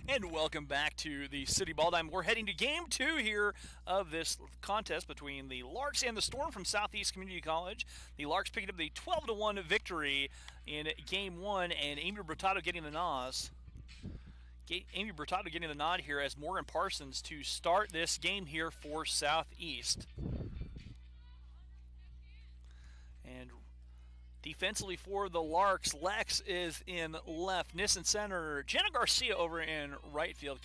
And welcome back to the City Ball Diamond. We're heading to Game 2 here of this contest between the Larks and the Storm from Southeast Community College. The Larks picking up the 12-1 victory in Game 1, and Amy Bretado getting the nod here as Morgan Parsons to start this game here for Southeast. And defensively for the Larks, Lex is in left. Nissen center. Jenna Garcia over in right field.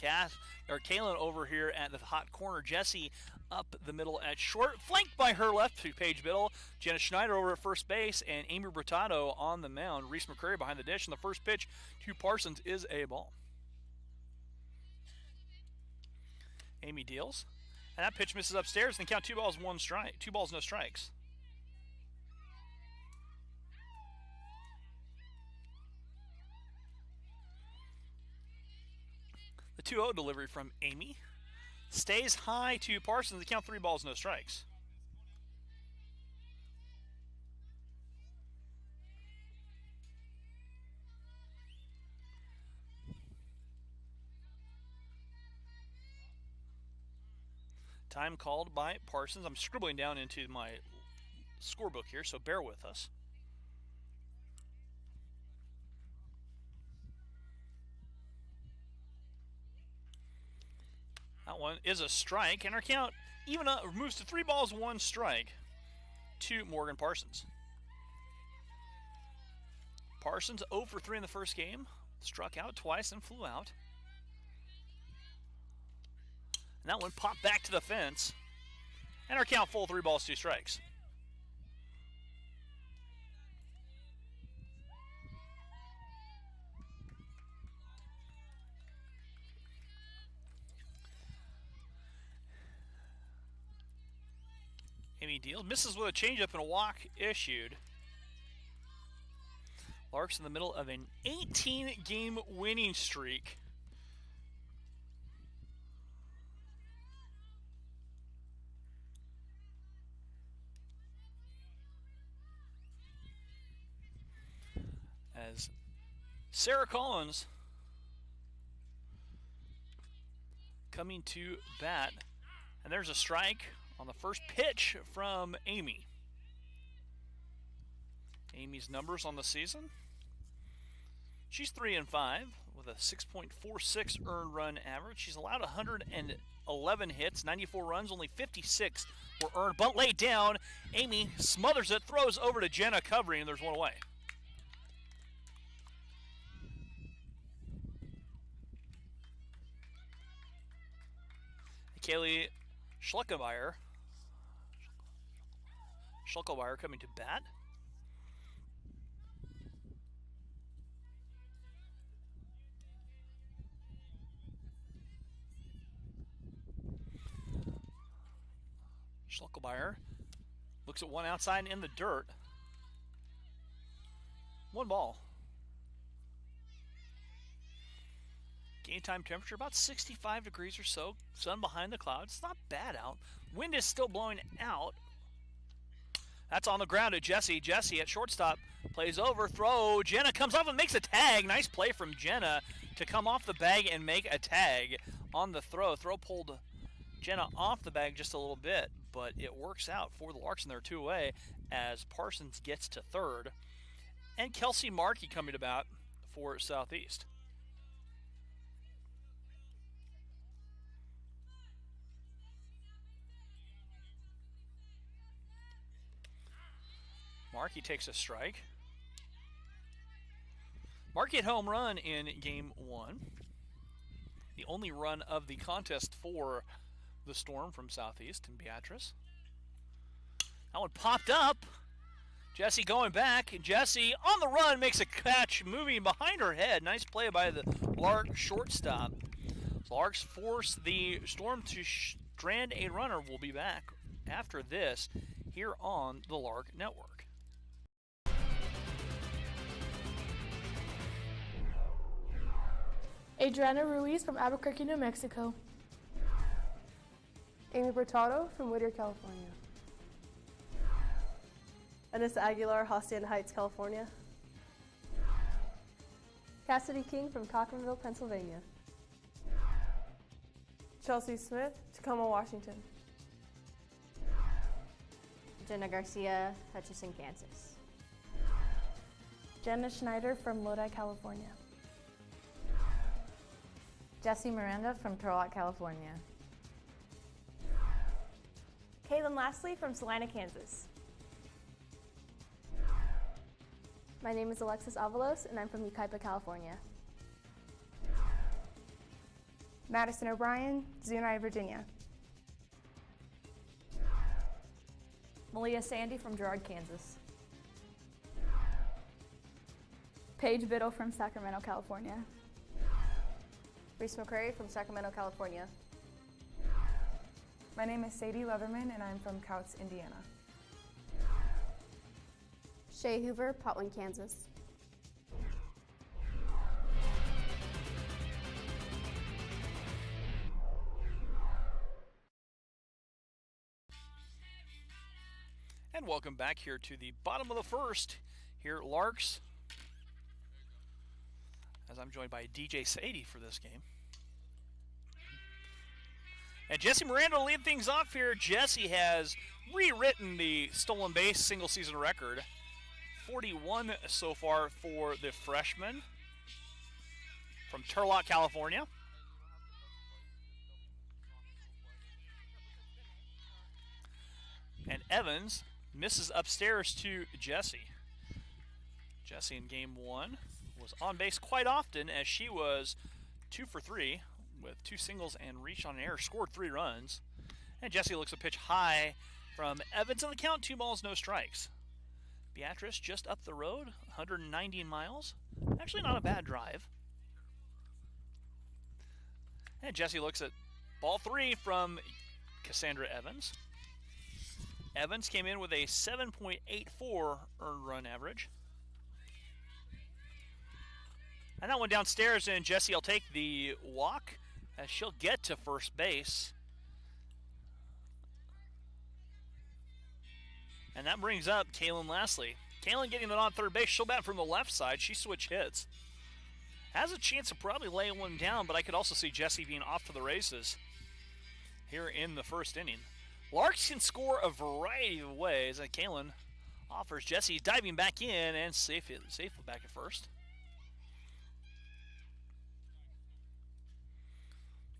Kaylin over here at the hot corner. Jesse up the middle at short. Flanked by her left to Paige Biddle. Jenna Schneider over at first base. And Amy Bretado on the mound. Reese McCrary behind the dish. And the first pitch to Parsons is a ball. Amy deals. And that pitch misses upstairs. And count 2 balls, 1 strike. 2 balls, no strikes. The 2-0 delivery from Amy stays high to Parsons. They count 3 balls, no strikes. Time called by Parsons. I'm scribbling down into my scorebook here, so bear with us. That one is a strike, and our count even up, moves to 3 balls, 1 strike to Morgan Parsons. Parsons 0 for 3 in the first game, struck out twice and flew out. And that one popped back to the fence, and our count full 3 balls, 2 strikes. Amy deals, misses with a changeup and a walk issued. Larks in the middle of an 18-game winning streak. As Sarah Collins coming to bat, and there's a strike on the first pitch from Amy. Amy's numbers on the season. She's 3-5 with a 6.46 earned run average. She's allowed 111 hits, 94 runs, only 56 were earned. Bunt laid down. Amy smothers it, throws over to Jenna covering, and there's one away. Kaylee Schleckelmeyer coming to bat. Schleckelmeyer looks at one outside in the dirt. 1 ball. Game time temperature about 65 degrees or so. Sun behind the clouds. It's not bad out. Wind is still blowing out. That's on the ground to Jesse. Jesse at shortstop plays over. Throw. Jenna comes off and makes a tag. Nice play from Jenna to come off the bag and make a tag on the throw. Throw pulled Jenna off the bag just a little bit, but it works out for the Larks, and they're 2 away as Parsons gets to third. And Kelsey Markey coming to bat for Southeast. Markey takes a strike. Markey hit home run in Game 1. The only run of the contest for the Storm from Southeast in Beatrice. That one popped up. Jesse going back. Jesse on the run makes a catch moving behind her head. Nice play by the Lark shortstop. Larks force the Storm to strand a runner. We'll be back after this here on the Lark Network. Adriana Ruiz from Albuquerque, New Mexico. Amy Bretado from Whittier, California. Anissa Aguilar, Hacienda Heights, California. Cassidy King from COCHRANVILLE, Pennsylvania. Chelsea Smith, Tacoma, Washington. Jenna Garcia, Hutchinson, Kansas. Jenna Schneider from Lodi, California. Jessie Miranda from Turlock, California. Kaylin Lastly from Salina, Kansas. My name is Alexis Avalos, and I'm from Yucaipa, California. Madison O'Brien, Zuni, Virginia. Malia Sandy from Girard, Kansas. Paige Biddle from Sacramento, California. Reese McCrary from Sacramento, California. My name is Sadie Leatherman, and I'm from Couts, Indiana. Shay Hoover, Potwin, Kansas. And welcome back here to the bottom of the first here at Larks, as I'm joined by DJ Sadie for this game. And Jessie Miranda will lead things off here. Jessie has rewritten the stolen base single season record. 41 so far for the freshman from Turlock, California. And Evans misses upstairs to Jessie. Jessie in game one was on base quite often, as she was 2 for 3 with 2 singles and reached on an error, scored 3 runs. And Jessie looks a pitch high from Evans on the count, 2 balls, no strikes. Beatrice just up the road, 190 miles. Actually not a bad drive. And Jessie looks at ball 3 from Cassandra Evans. Evans came in with a 7.84 earned run average. And that one downstairs, and Jessie will take the walk as she'll get to first base. And that brings up Kaylin Lastly. Kaylin getting it on third base. She'll bat from the left side. She switch hits. Has a chance to probably lay one down, but I could also see Jessie being off to the races here in the first inning. Larks can score a variety of ways, and Kaylin offers. Jessie diving back in and safely back at first.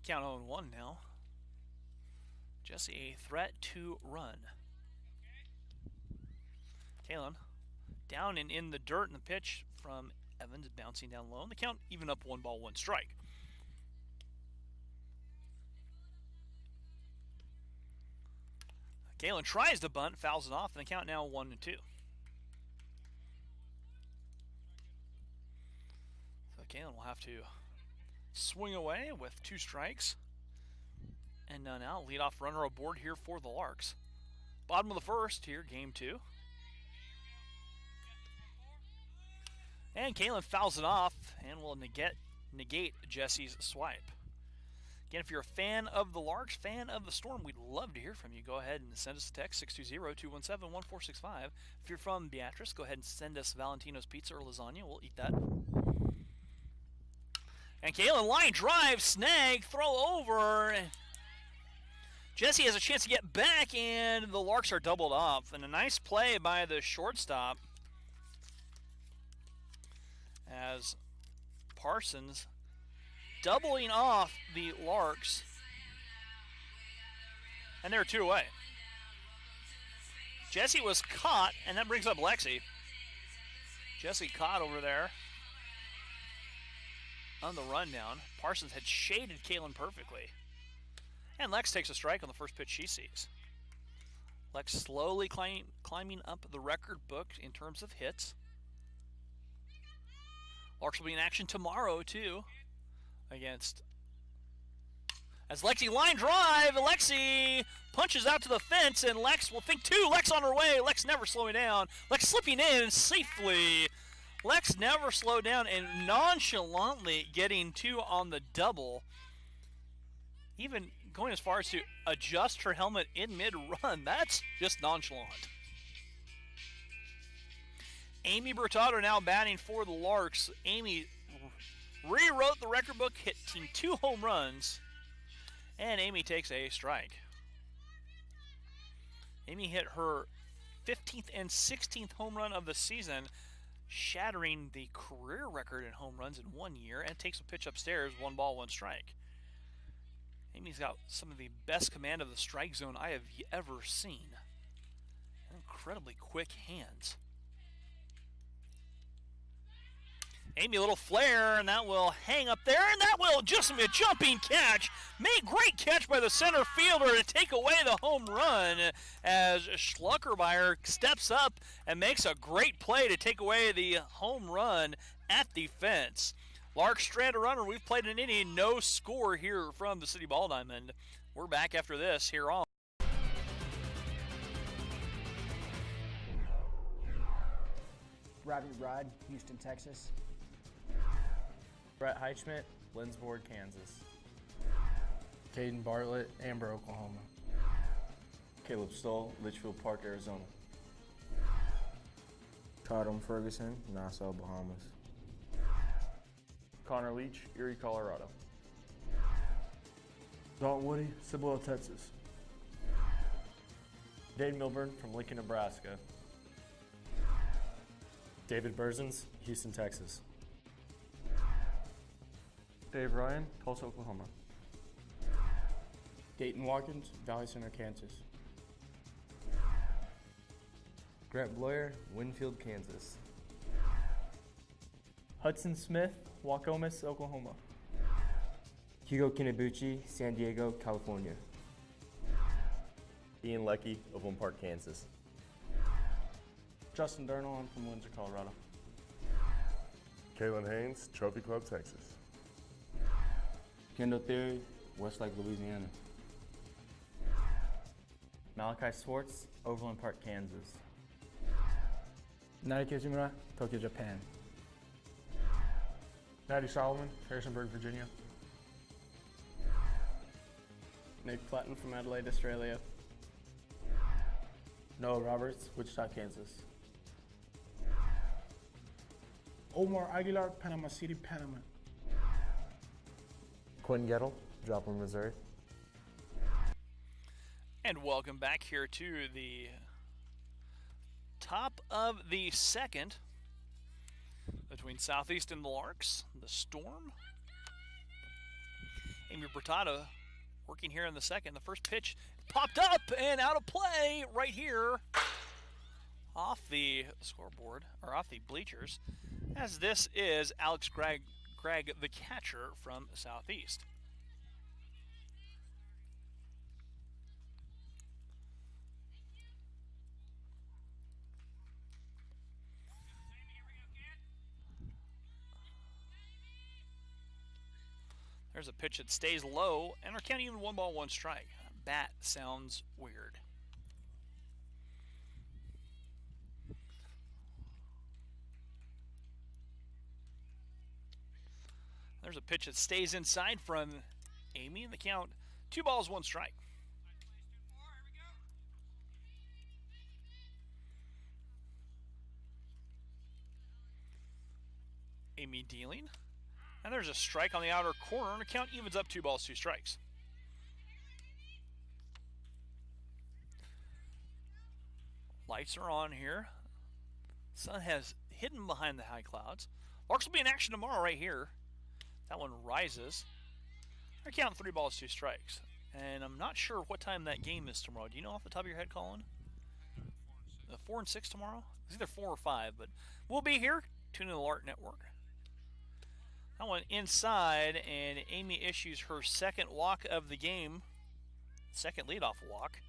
Count 0-1 now. Jessie a threat to run. Kaylin down and in the dirt, and the pitch from Evans bouncing down low. And the count even up 1 ball, 1 strike. Kaylin tries to bunt, fouls it off, and the count now 1-2. So Kaylin will have to swing away with 2 strikes and none out. Leadoff runner aboard here for the Larks. Bottom of the first here, game 2. And Kaylin fouls it off and will negate Jessie's swipe. Again, if you're a fan of the Larks, fan of the Storm, we'd love to hear from you. Go ahead and send us a text, 620-217-1465. If you're from Beatrice, go ahead and send us Valentino's Pizza or lasagna. We'll eat that. And Kaylin line drive, snag, throw over. Jessie has a chance to get back, and the Larks are doubled off. And a nice play by the shortstop as Parsons doubling off the Larks. And they're 2 away. Jessie was caught, and that brings up Lexi. Jessie caught over there on the rundown. Parsons had shaded Kaylin perfectly. And Lex takes a strike on the first pitch she sees. Lex slowly climbing up the record book in terms of hits. Larks will be in action tomorrow, too, against... As Lexi line drive, Lexi punches out to the fence, and Lex will think 2. Lex on her way. Lex never slowing down. Lex slipping in safely. Lex never slowed down and nonchalantly getting 2 on the double. Even going as far as to adjust her helmet in mid-run. That's just nonchalant. Amy Bretado now batting for the Larks. Amy rewrote the record book, hitting 2 home runs And Amy takes a strike. Amy hit her 15th and 16th home run of the season, shattering the career record in home runs in 1 year, and takes a pitch upstairs, 1 ball, 1 strike. Amy's got some of the best command of the strike zone I have ever seen. Incredibly quick hands. Amy, a little flare, and that will hang up there, and that will just be a jumping catch. Great catch by the center fielder to take away the home run as Schluckermeyer steps up and makes a great play to take away the home run at the fence. Lark strand a runner. We've played an inning, no score here from the City Ball Diamond. We're back after this here on Robbie Rod, Houston, Texas. Brett Heichman, Lindsborg, Kansas. Caden Bartlett, Amber, Oklahoma. Caleb Stoll, Litchfield Park, Arizona. Tatum Ferguson, Nassau, Bahamas. Connor Leach, Erie, Colorado. Dalton Woody, CIBOLO, Texas. Dave Milburn from Lincoln, Nebraska. David Berzins, Houston, Texas. Dave Ryan, Tulsa, Oklahoma. Dayton Watkins, Valley Center, Kansas. Grant Bloyer, Winfield, Kansas. Hudson Smith, Waukomis, Oklahoma. Hugo Kinabuchi, San Diego, California. Ian Leckie, Overland Park, Kansas. Justin Durnall, I'm from Windsor, Colorado. Kalen Haynes, Trophy Club, Texas. Kendall Theory, Westlake, Louisiana. Malachi Swartz, Overland Park, Kansas. Naoki Kizumura, Tokyo, Japan. Natty Solomon, Harrisonburg, Virginia. Nick Platten from Adelaide, Australia. Noah Roberts, Wichita, Kansas. Omar Aguilar, Panama City, Panama. Quinn Gettle, Joplin, Missouri. And welcome back here to the top of the second between Southeast and the Larks, the Storm. Amy Bretado working here in the second. The first pitch popped up and out of play right here off the scoreboard, or off the bleachers, as this is Alex Gregg, the catcher from Southeast. There's a pitch that stays low, and we're counting even 1 ball, 1 strike. Bat sounds weird. There's a pitch that stays inside from Amy, and the count 2 balls, 1 strike. Amy dealing. And there's a strike on the outer corner, and the count evens up 2 balls, 2 strikes. Lights are on here. Sun has hidden behind the high clouds. Larks will be in action tomorrow right here. That one rises. I count 3 balls, 2 strikes. And I'm not sure what time that game is tomorrow. Do you know off the top of your head, Colin? 4 and 6 tomorrow? It's either 4 or 5, but we'll be here. Tune in to the Lark Network. That one inside, and Amy issues her second walk of the game. Second leadoff walk.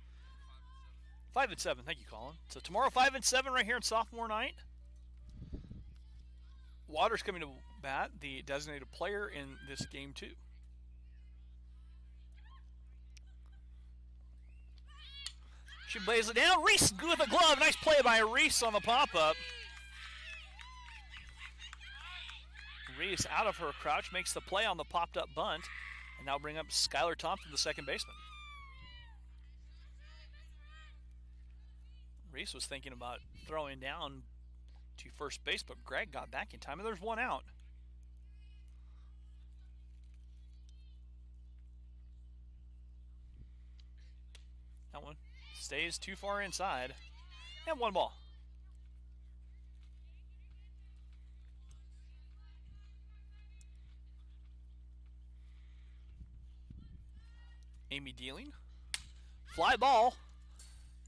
5 and 7. Thank you, Colin. So tomorrow, 5 and 7 right here on sophomore night. Waters coming to bat, the designated player in this game, too. She lays it down. Reese with a glove. Nice play by Reese on the pop-up. Reese out of her crouch makes the play on the popped-up bunt, and now bring up Skylar Thompson, the second baseman. Reese was thinking about throwing down to first base, but Greg got back in time, and there's 1 out. stays too far inside. And 1 ball. Amy dealing. Fly ball.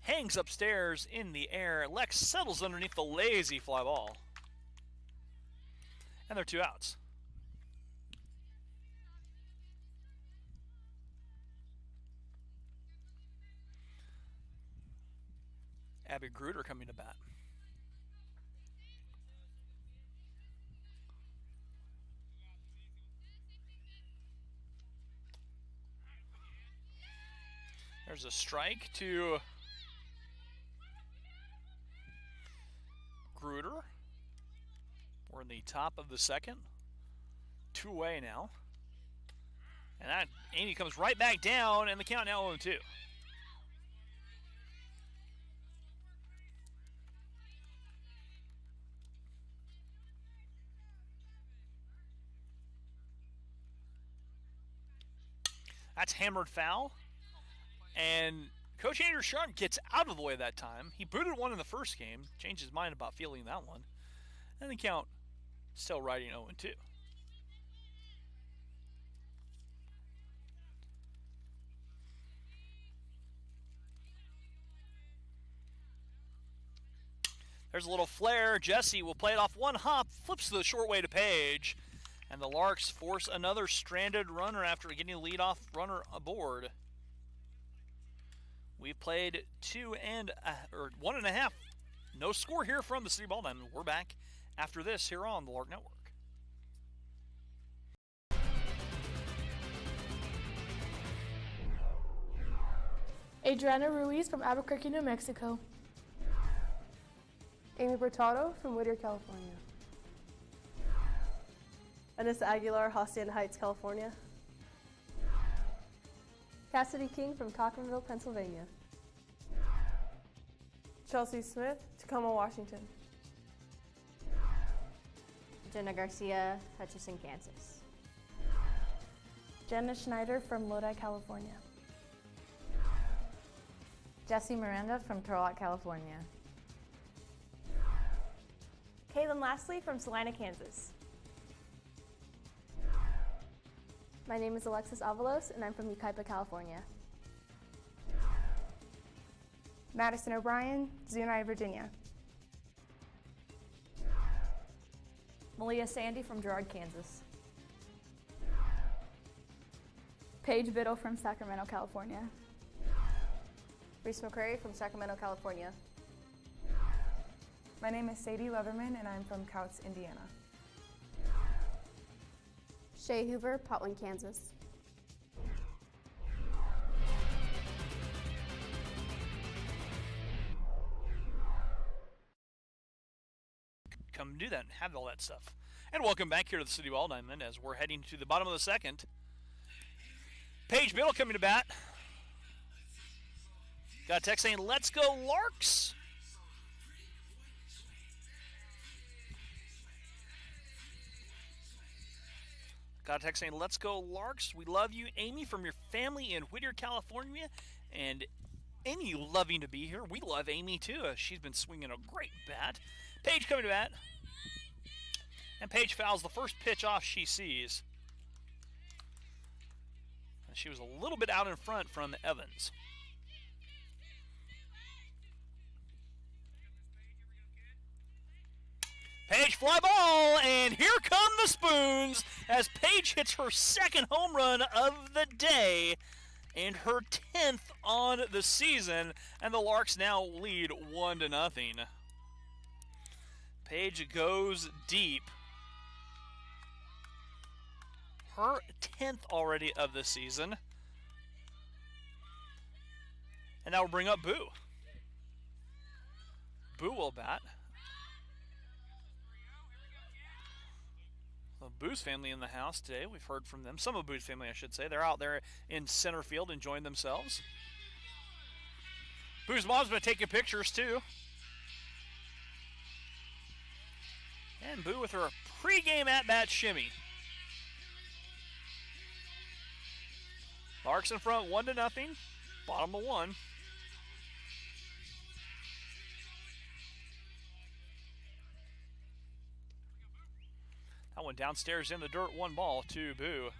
Hangs upstairs in the air. Lex settles underneath the lazy fly ball. And they're 2 outs. Abby Gruder coming to bat. There's a strike to Gruder. We're in the top of the second. 2 away now. And that Amy comes right back down, and the count now 0-2. That's hammered foul. And Coach Andrew Sharp gets out of the way that time. He booted 1 in the first game, changed his mind about fielding that one. And the count still riding 0-2. There's a little flare. Jesse will play it off 1 hop, flips to the short way to Page. And the Larks force another stranded runner after getting a leadoff runner aboard. We've played 1.5. No score here from the City Ball Diamond. We're back after this here on the Lark Network. Adriana Ruiz from Albuquerque, New Mexico. Amy Bretado from Whittier, California. Anissa Aguilar, Hacienda Heights, California. Cassidy King from COCHRANVILLE, Pennsylvania. Chelsea Smith, Tacoma, Washington. Jenna Garcia, Hutchinson, Kansas. Jenna Schneider from Lodi, California. Jessie Miranda from Turlock, California. Kaylin Lastly from Salina, Kansas. My name is Alexis Avalos, and I'm from Yucaipa, California. Madison O'Brien, Zuni, Virginia. Malia Sandy from Girard, Kansas. Paige Biddle from Sacramento, California. Reese McCrary from Sacramento, California. My name is Sadie Leatherman, and I'm from Couts, Indiana. Shay Hoover, Potwin, Kansas. Come do that and have all that stuff. And welcome back here to the City Ball Diamond as we're heading to the bottom of the second. Paige Biddle coming to bat. Got a text saying, "Let's go Larks." Got a text saying, "Let's go Larks. We love you, Amy, from your family in Whittier, California. And Amy loving to be here. We love Amy, too. She's been swinging a great bat." Paige coming to bat. And Paige fouls the first pitch off she sees. And she was a little bit out in front from Evans. Paige fly ball, and here come the Spoons as Paige hits her second home run of the day and her 10th on the season, and the Larks now lead 1-0. Paige goes deep. Her 10th already of the season. And that will bring up Boo. Boo will bat. Boo's family in the house today. We've heard from them. Some of Boo's family, I should say. They're out there in center field enjoying themselves. Boo's mom's been taking pictures, too. And Boo with her pregame at-bat shimmy. Larks in front, 1-0. Bottom of 1. one downstairs in the dirt, 1 ball to Boo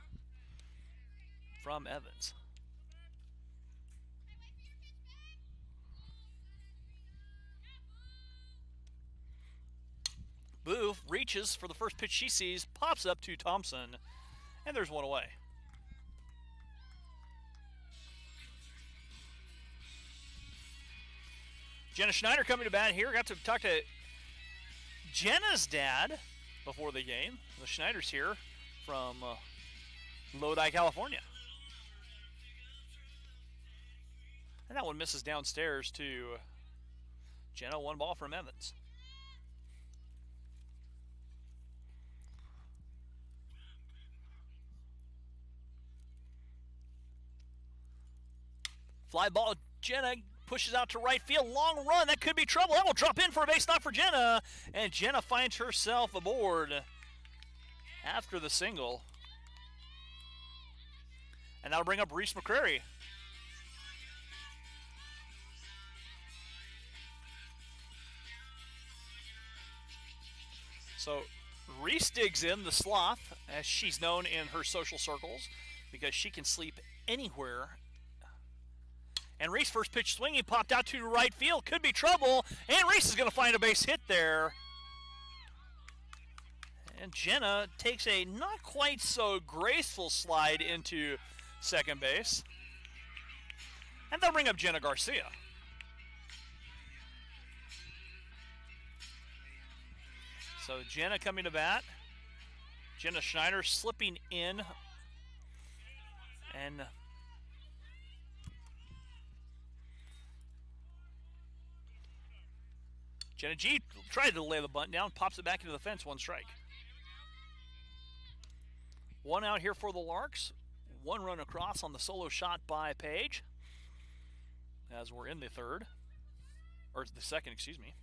from Evans. Boo reaches for the first pitch she sees, pops up to Thompson, and there's 1 away. Jenna Schneider coming to bat here. Got to talk to Jenna's dad before the game. The Schneiders here from Lodi, California. And that one misses downstairs to Jenna, 1 ball from Evans. Fly ball, Jenna pushes out to right field. Long run, that could be trouble. That will drop in for a base knock for Jenna. And Jenna finds herself aboard after the single. And that'll bring up Reese McCrary. So Reese digs in, the sloth, as she's known in her social circles, because she can sleep anywhere. And Reese, first pitch swinging, popped out to right field. Could be trouble. And Reese is going to find a base hit there. And Jenna takes a not quite so graceful slide into second base. And they'll bring up Jenna Garcia. So Jenna coming to bat. Jenna Schneider slipping in. And Jenna G tried to lay the bunt down, pops it back into the fence, 1 strike. 1 out here for the Larks. 1 run across on the solo shot by Page, as we're in the third, or the second, excuse me.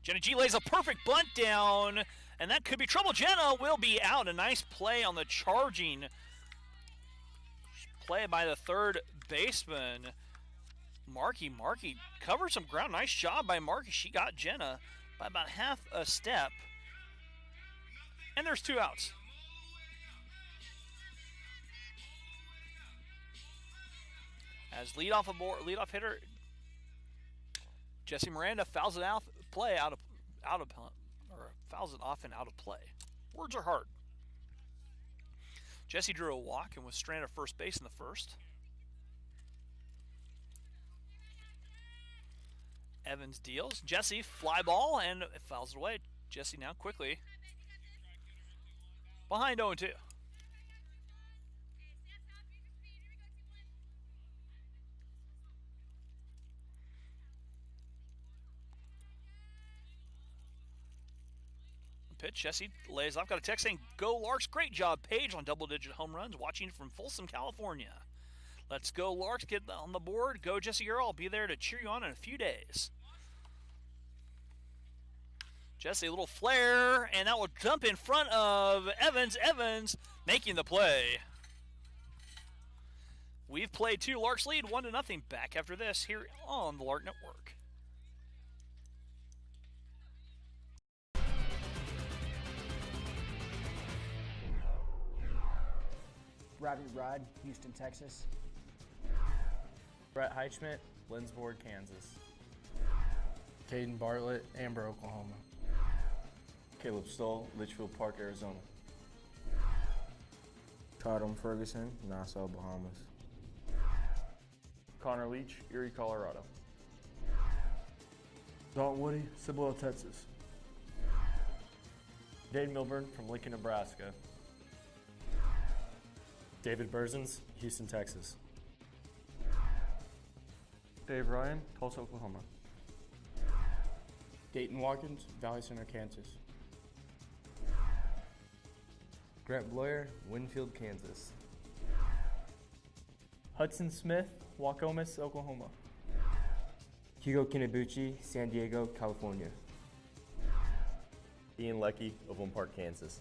Jenna G lays a perfect bunt down, and that could be trouble. Jenna will be out. A nice play on the charging play by the third baseman. Markey covered some ground. Nice job by Markey. She got Jenna by about half a step. And there's 2 outs. As leadoff hitter Jesse Miranda fouls it out fouls it off and out of play. Words are hard. Jesse drew a walk and was stranded at first base in the first. Evans deals. Jesse, fly ball, and it fouls it away. Jesse now quickly behind 0-2. Pitch, Jesse lays off. Got a text saying, "Go Larks, great job, Paige, on double-digit home runs, watching from Folsom, California. Let's go Larks, get on the board. Go Jesse girl, I'll be there to cheer you on in a few days." Jesse, a little flare, and that will jump in front of Evans. Evans making the play. We've played 2. Larks lead 1-0. Back after this here on the Lark Network. Robbie Rod, Houston, Texas. Brett Heichman, Lindsborg, Kansas. Caden Bartlett, Amber, Oklahoma. Caleb Stoll, Litchfield Park, Arizona. Tatum Ferguson, Nassau, Bahamas. Connor Leach, Erie, Colorado. Dalton Woody, CIBOLO, Texas. Dave Milburn from Lincoln, Nebraska. David Berzins, Houston, Texas. Dave Ryan, Tulsa, Oklahoma. Dayton Watkins, Valley Center, Kansas. Grant Bloyer, Winfield, Kansas. Hudson Smith, Waukomis, Oklahoma. Hugo Kinabuchi, San Diego, California. Ian Leckie, Overland Park, Kansas.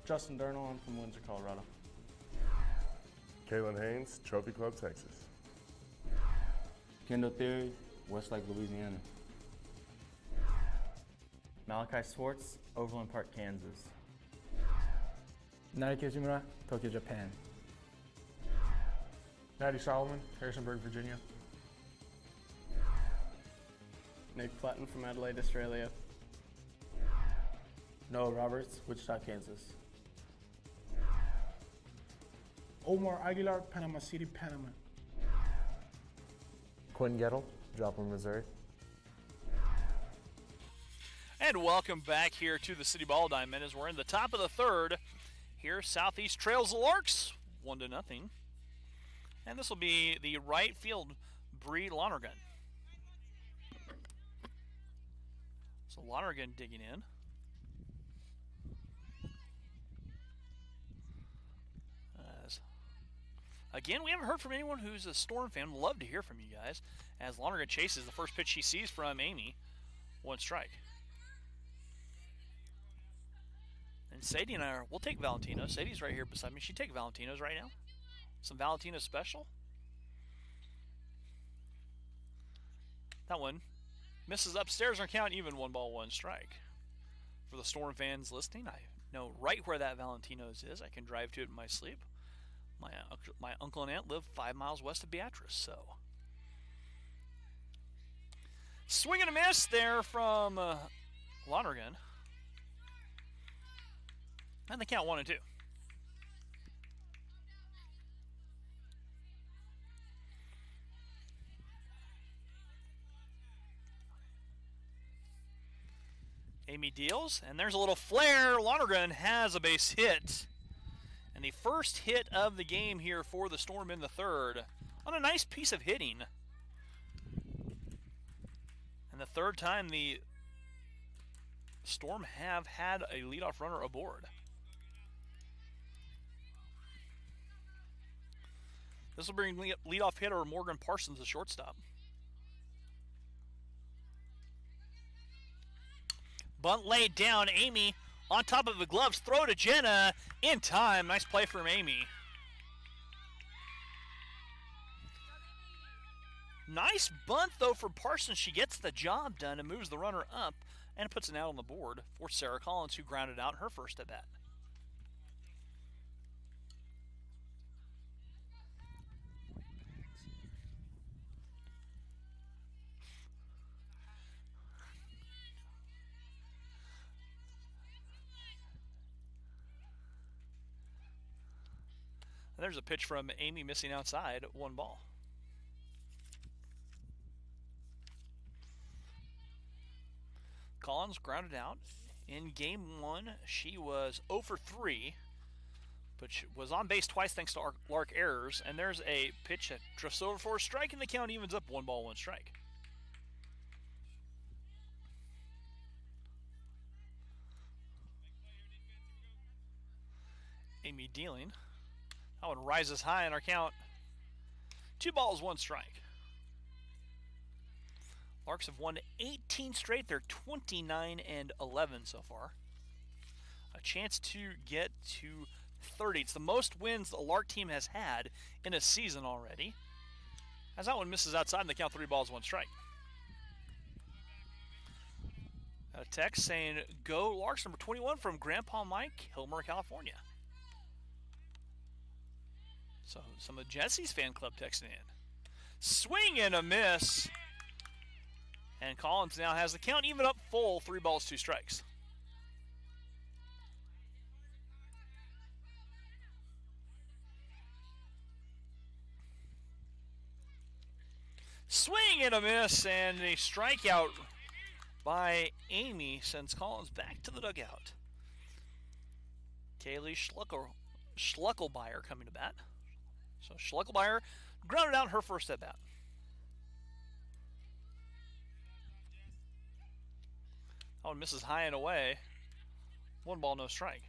Justin Durnall, I'm from Windsor, Colorado. Kalen Haynes, Trophy Club, Texas. Kendall Theory, Westlake, Louisiana. Malachi Swartz, Overland Park, Kansas. Naoki Kizumura, Tokyo, Japan. Maddie Solomon, Harrisonburg, Virginia. Nick Platten from Adelaide, Australia. Noah Roberts, Wichita, Kansas. Omar Aguilar, Panama City, Panama. Quinn Gettle, Joplin, Missouri. And welcome back here to the City Ball Diamond as we're in the top of the third. Here, Southeast trails the Larks 1-0. And this will be the right field Bree Lonergan. So Lonergan digging in. Again, we haven't heard from anyone who's a Storm fan. We'd love to hear from you guys. As Lonergan chases the first pitch she sees from Amy. 1 strike. And Sadie and I we'll take Valentino. Sadie's right here beside me. She'd take Valentino's right now. Some Valentino special. That one misses upstairs on count, even 1 ball, 1 strike. For the Storm fans listening, I know right where that Valentino's is. I can drive to it in my sleep. My uncle and aunt live 5 miles west of Beatrice, so. Swing and a miss there from Lonergan. And the count 1-2. Amy deals, and there's a little flare. Lonergan has a base hit. And the first hit of the game here for the Storm in the third on a nice piece of hitting. And the third time the Storm have had a leadoff runner aboard. This will bring leadoff hitter Morgan Parsons, the shortstop. Bunt laid down. Amy on top of the gloves. Throw to Jenna in time. Nice play from Amy. Nice bunt, though, for Parsons. She gets the job done and moves the runner up and puts an out on the board for Sarah Collins, who grounded out her first at bat. And there's a pitch from Amy missing outside, 1 ball. Collins grounded out. In game 1, she was 0 for 3, but she was on base twice thanks to Lark errors. And there's a pitch that drifts over for a strike, and the count evens up 1 ball, 1 strike. Amy dealing. That one rises high in our count. 2 balls, 1 strike. Larks have won 18 straight. They're 29-11 so far. A chance to get to 30. It's the most wins the Lark team has had in a season already. As that one misses outside, and the count 3 balls, 1 strike. A text saying, "Go Larks, number 21 from Grandpa Mike, Hilmer, California." So some of Jesse's fan club texting in. Swing and a miss. And Collins now has the count even up full, 3 balls, 2 strikes. Swing and a miss, and a strikeout by Amy sends Collins back to the dugout. Kaylee Schluckelbeyer coming to bat. So Schluckelbeyer grounded out her first at bat. That one misses high and away. 1 ball, no strike.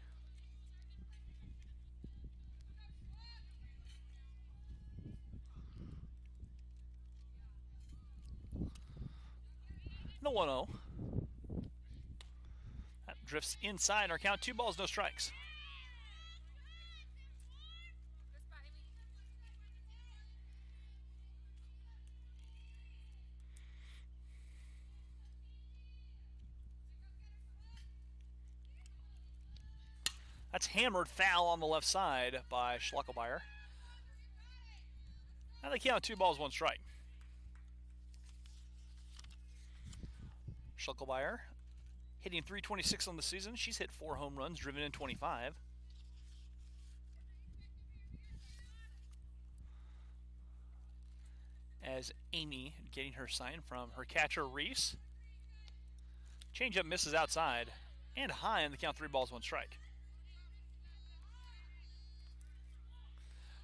The 1-0. That drifts inside our count. 2 balls, no strikes. That's hammered foul on the left side by Schluckelbeyer. Now they count 2 balls, 1 strike. Schluckelbeyer hitting .326 on the season. She's hit 4 home runs, driven in 25. As Amy getting her sign from her catcher, Reese. Changeup misses outside and high on the count, 3 balls, 1 strike.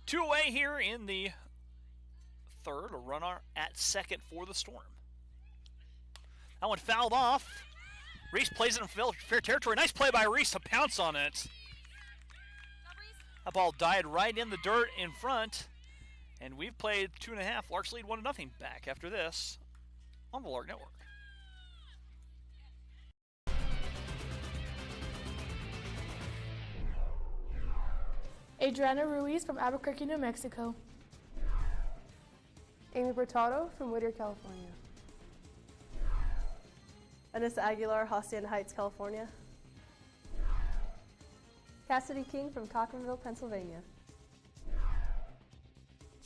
2 away here in the third. A runner at second for the Storm. That one fouled off. Reese plays it in fair territory. Nice play by Reese to pounce on it. That ball died right in the dirt in front. And we've played 2.5. Larks lead 1-0 back after this on the Lark Network. Adriana Ruiz from Albuquerque, New Mexico. Amy Bretado from Whittier, California. Anissa Aguilar, Hacienda Heights, California. Cassidy King from COCHRANVILLE, Pennsylvania.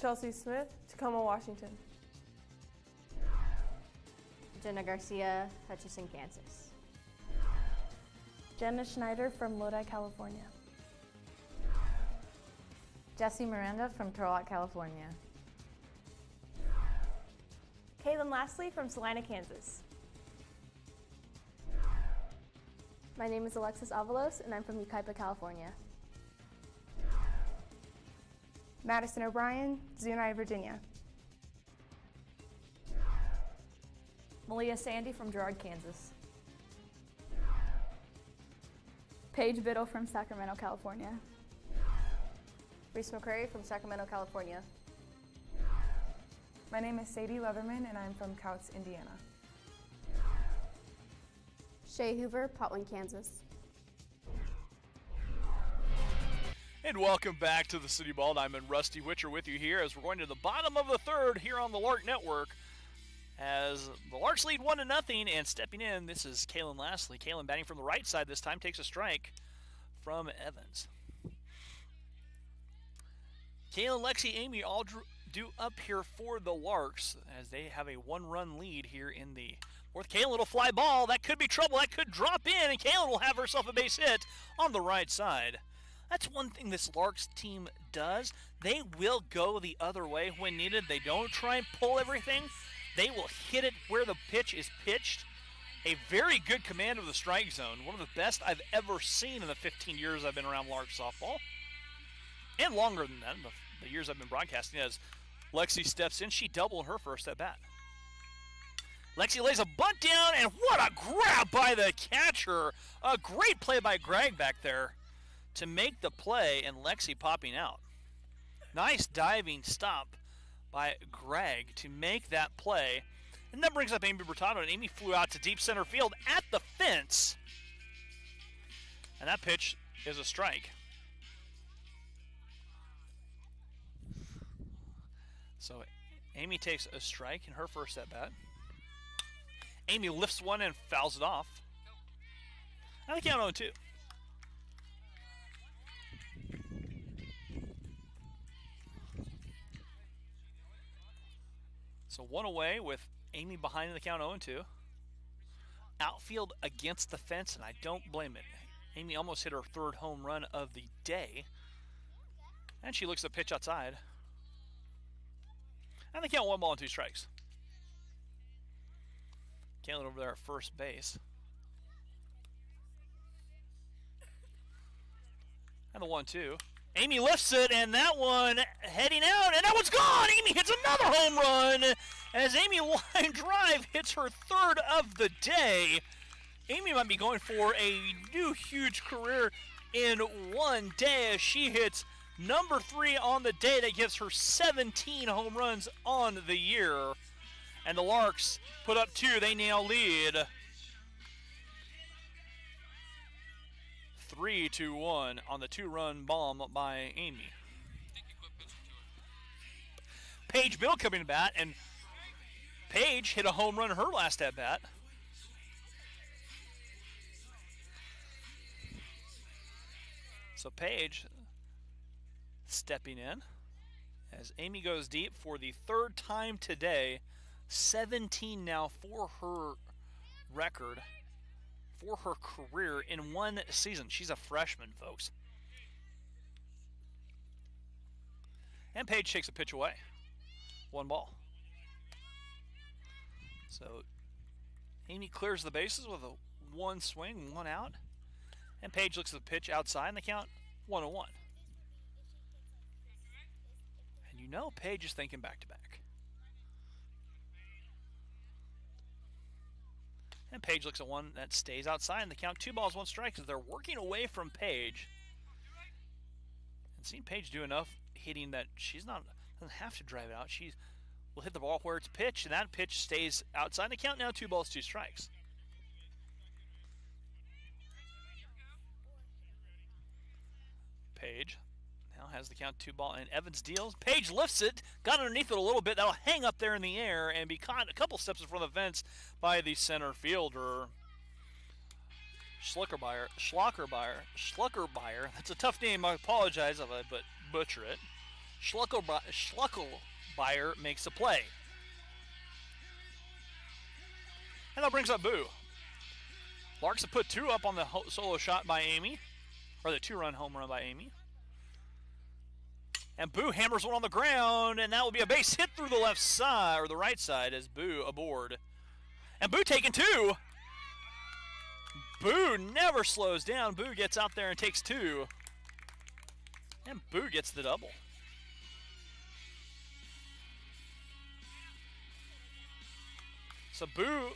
Chelsea Smith, Tacoma, Washington. Jenna Garcia, Hutchinson, Kansas. Jenna Schneider from Lodi, California. Jessie Miranda from Turlock, California. Kaylin Lastly from Salina, Kansas. My name is Alexis Avalos, and I'm from Yucaipa, California. Madison O'Brien, Zuni, Virginia. Malia Sandy from Girard, Kansas. Paige Biddle from Sacramento, California. Reese McCrary from Sacramento, California. My name is Sadie Leatherman, and I'm from Couts, Indiana. Shay Hoover, Potwin, Kansas. And welcome back to the City Ball Diamond. Rusty Whittier with you here as we're going to the bottom of the third here on the Lark Network. As the Larks lead 1-0, and stepping in, this is Kaylin Lastly. Kaylin batting from the right side this time, takes a strike from Evans. Kaylin, Lexi, Amy all due up here for the Larks as they have a 1-run lead here in the fourth. Kaylin, little fly ball. That could be trouble. That could drop in, and Kaylin will have herself a base hit on the right side. That's one thing this Larks team does. They will go the other way when needed. They don't try and pull everything. They will hit it where the pitch is pitched. A very good command of the strike zone. One of the best I've ever seen in the 15 years I've been around Larks softball. And longer than that, the years I've been broadcasting, as Lexi steps in. She doubled her first at bat. Lexi lays a bunt down, and what a grab by the catcher. A great play by Greg back there to make the play, and Lexi popping out. Nice diving stop by Greg to make that play. And that brings up Amy Bretado, and Amy flew out to deep center field at the fence. And that pitch is a strike. So Amy takes a strike in her first at bat. Amy lifts one and fouls it off. And the count 0-2. So one away with Amy behind in the count 0-2. Outfield against the fence, and I don't blame it. Amy almost hit her third home run of the day. And she looks at the pitch outside. And they count 1 ball and 2 strikes. Kaylin over there at first base. And the 1-2. Amy lifts it, and that one heading out, and that one's gone! Amy hits another home run as Amy line drive hits her third of the day. Amy might be going for a new huge career in one day as she hits number 3 on the day. That gives her 17 home runs on the year. And the Larks put up 2. They now lead 3-1 on the 2-run bomb by Amy. Paige Bill coming to bat, and Paige hit a home run her last at bat. So Paige stepping in as Amy goes deep for the third time today. 17 now for her record, for her career in one season. She's a freshman, folks. And Paige takes a pitch away. 1 ball. So Amy clears the bases with a 1 swing, 1 out. And Paige looks at the pitch outside and the count 1-1. And you know Paige is thinking back to back. And Paige looks at one that stays outside and the count 2 balls, 1 strike as they're working away from Paige. And seeing Paige do enough hitting that doesn't have to drive it out. She will hit the ball where it's pitched, and that pitch stays outside the count now 2 balls, 2 strikes. Paige now has the count 2 ball, and Evans deals. Paige lifts it, got underneath it a little bit. That'll hang up there in the air and be caught a couple steps in front of the fence by the center fielder, Schluckerbeyer. That's a tough name. I apologize if I butcher it. Schluckerbeyer makes a play. And that brings up Boo. Larks have put 2 up on the solo shot by Amy, or the 2-run home run by Amy. And Boo hammers one on the ground, and that will be a base hit through the left side, or the right side, as Boo aboard. And Boo taking 2. Boo never slows down. Boo gets out there and takes 2. And Boo gets the double. So Boo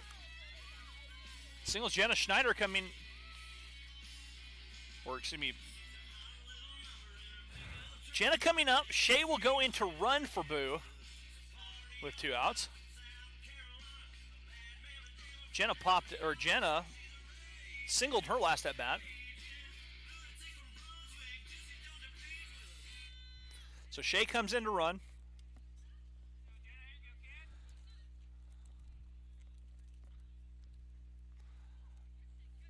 singles Jenna Schneider coming, or excuse me, Jenna coming up. Shea will go into run for Boo with 2 outs. Jenna singled her last at bat. So Shea comes in to run.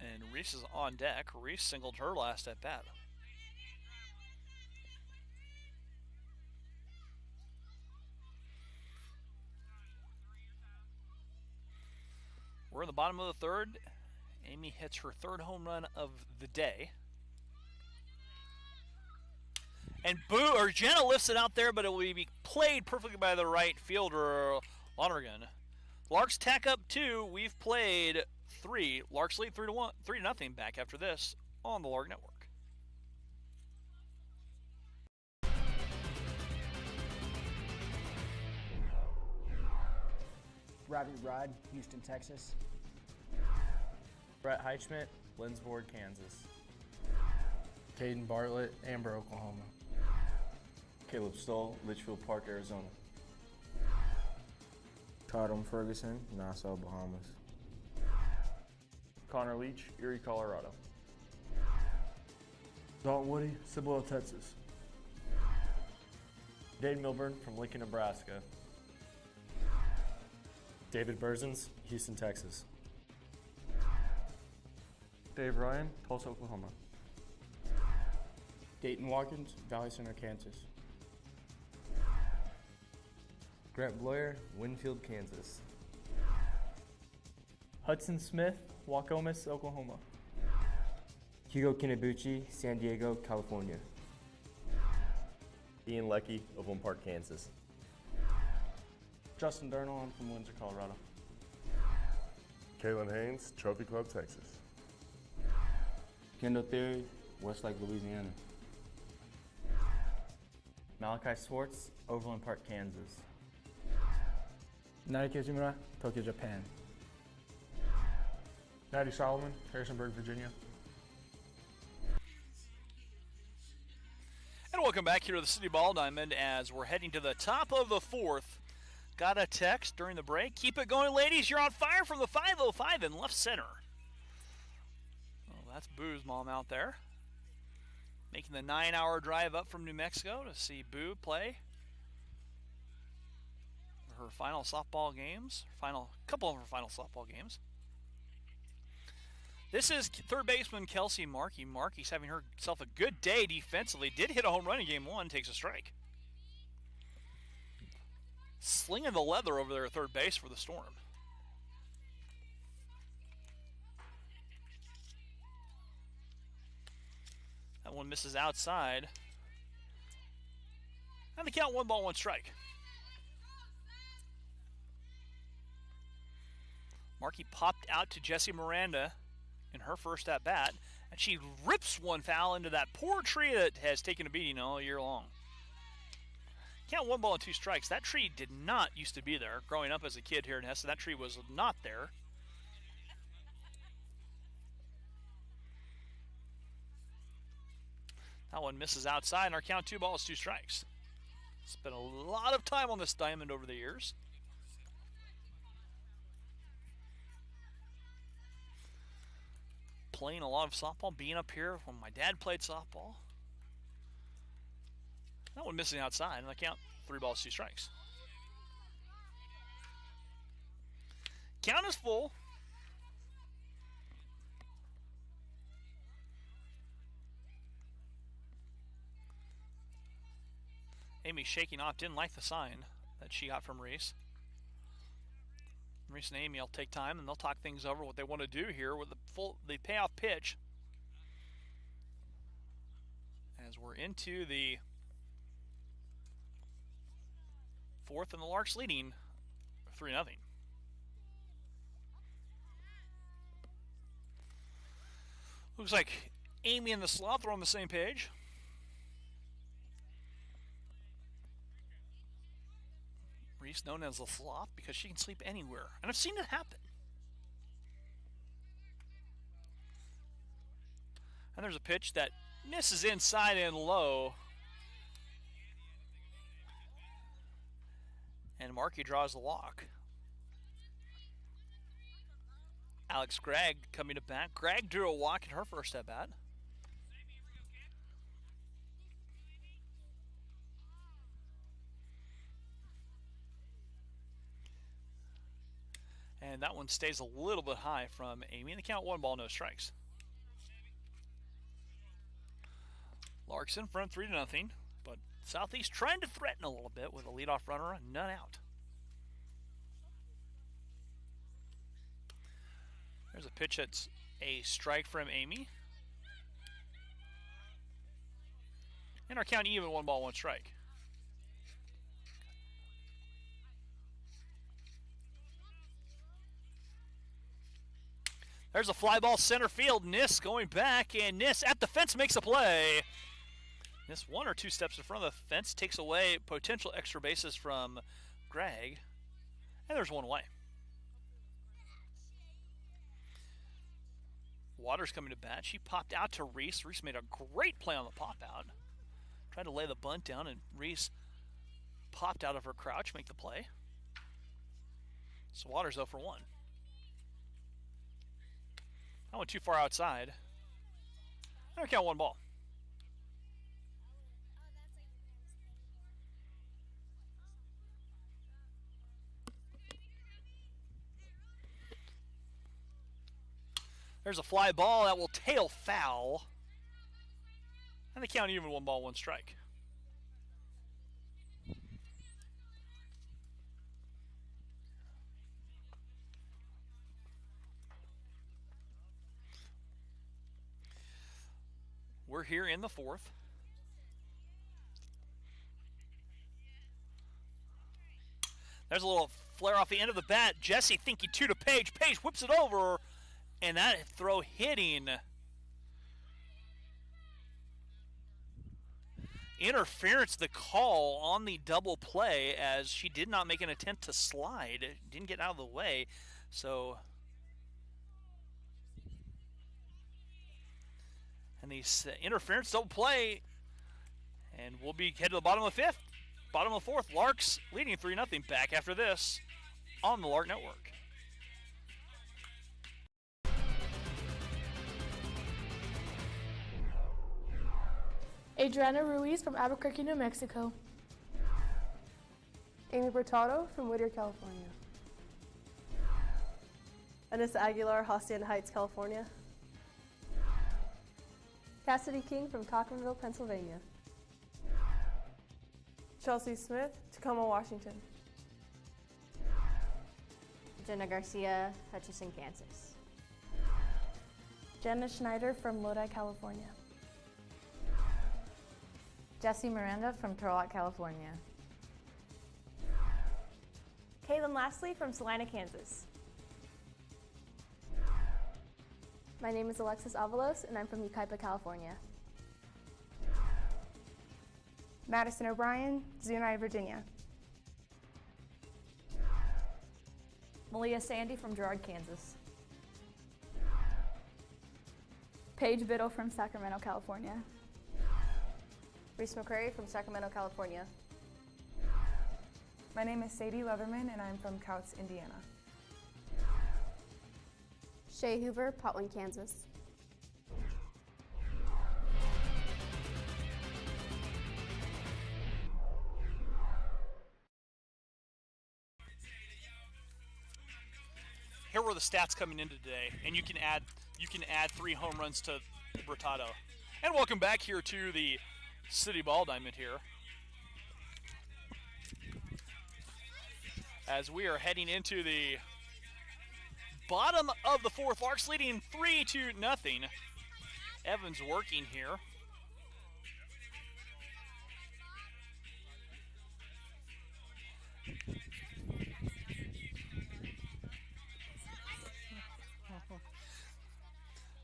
And Reese is on deck. Reese singled her last at bat. We're in the bottom of the 3rd. Amy hits her 3rd home run of the day. And Jenna lifts it out there, but it will be played perfectly by the right fielder, Lonergan. Larks tack up 2. We've played 3. Larks lead 3-0 back after this on the Lark Network. Robbie Rod, Houston, Texas. Brett Heichman, Lindsborg, Kansas. Caden Bartlett, Amber, Oklahoma. Caleb Stoll, Litchfield Park, Arizona. Tatum Ferguson, Nassau, Bahamas. Connor Leach, Erie, Colorado. Dalton Woody, CIBOLO, Texas. Dave Milburn from Lincoln, Nebraska. David Berzins, Houston, Texas. Dave Ryan, Tulsa, Oklahoma. Dayton Watkins, Valley Center, Kansas. Grant Bloyer, Winfield, Kansas. Hudson Smith, Waukomis, Oklahoma. Hugo Kinabuchi, San Diego, California. Ian Leckie, Overland Park, Kansas. Justin Durnall, I'm from Windsor, Colorado. Kalen Haynes, Trophy Club, Texas. Kendall Theory, Westlake, Louisiana. Malachi Swartz, Overland Park, Kansas. Naoki Kazumura, Tokyo, Japan. Natty Solomon, Harrisonburg, Virginia. And welcome back here to the City Ball Diamond as we're heading to the top of the 4th. Got a text during the break. Keep it going, ladies. You're on fire from the 505 in left center. Oh, that's Boo's mom out there. Making the 9-hour drive up from New Mexico to see Boo play her final softball games. Couple of her final softball games. This is third baseman Kelsey Markey. Markey's having herself a good day defensively. Did hit a home run in game one, takes a strike. Slinging the leather over there at third base for the Storm. That one misses outside. And the count 1 ball, 1 strike. Markey popped out to Jessie Miranda in her first at bat, and she rips one foul into that poor tree that has taken a beating all year long. Count 1 ball and 2 strikes. That tree did not used to be there. Growing up as a kid here in Hesse, that tree was not there. That one misses outside, and our count 2 balls, 2 strikes. Spent a lot of time on this diamond over the years. Playing a lot of softball, being up here when my dad played softball. That one missing outside, and I count 3 balls, 2 strikes. Count is full. Amy shaking off, didn't like the sign that she got from Reese. Reese and Amy will take time and they'll talk things over what they want to do here with the payoff pitch. As we're into the fourth and the Larks leading 3-0. Looks like Amy and the Sloth are on the same page. Reese known as the Sloth because she can sleep anywhere. And I've seen it happen. And there's a pitch that misses inside and low. And Markey draws the walk. Alex Gregg coming to bat. Gregg drew a walk in her first at bat. And that one stays a little bit high from Amy. And the count 1 ball, no strikes. Larks in front 3-0. But Southeast trying to threaten a little bit with a leadoff runner and none out. There's a pitch that's a strike from Amy. And our count even, 1 ball, 1 strike. There's a fly ball center field. Niss going back, and Niss at the fence makes a play. Niss 1 or 2 steps in front of the fence, takes away potential extra bases from Gregg. And there's one away. Waters coming to bat. She popped out to Reese. Reese made a great play on the pop out. Tried to lay the bunt down, and Reese popped out of her crouch, make the play. So Waters 0 for 1. That went too far outside. I count 1 ball. There's a fly ball that will tail foul. And the count even, 1 ball, 1 strike. We're here in the 4th. There's a little flare off the end of the bat. Jesse thinking 2 to Page. Page whips it over. And that throw hitting. Interference, the call on the double play, as she did not make an attempt to slide. Didn't get out of the way. So... And these interference double play, and we'll be headed to the bottom of the 5th, bottom of the 4th. Larks leading 3-0. Back after this on the Lark Network. Adriana Ruiz from Albuquerque, New Mexico. Amy Bretado from Whittier, California. Aguilar, Hacienda Heights, California. Cassidy King from COCHRANVILLE, Pennsylvania. Chelsea Smith, Tacoma, Washington. Jenna Garcia, Hutchinson, Kansas. Jenna Schneider from Lodi, California. Jessie Miranda from Turlock, California. Kaylin Lastly from Salina, Kansas. My name is Alexis Avalos, and I'm from Yucaipa, California. Madison O'Brien, Zuni, Virginia. Malia Sandy from Girard, Kansas. Paige Biddle from Sacramento, California. Reese McCrary from Sacramento, California. My name is Sadie Leatherman, and I'm from Couts, Indiana. Shay Hoover, Potwin, Kansas. Here were the stats coming into today, and you can add 3 home runs to Bretado. And welcome back here to the City Ball Diamond here, as we are heading into the bottom of the 4th. Larks leading 3-0. Evans working here.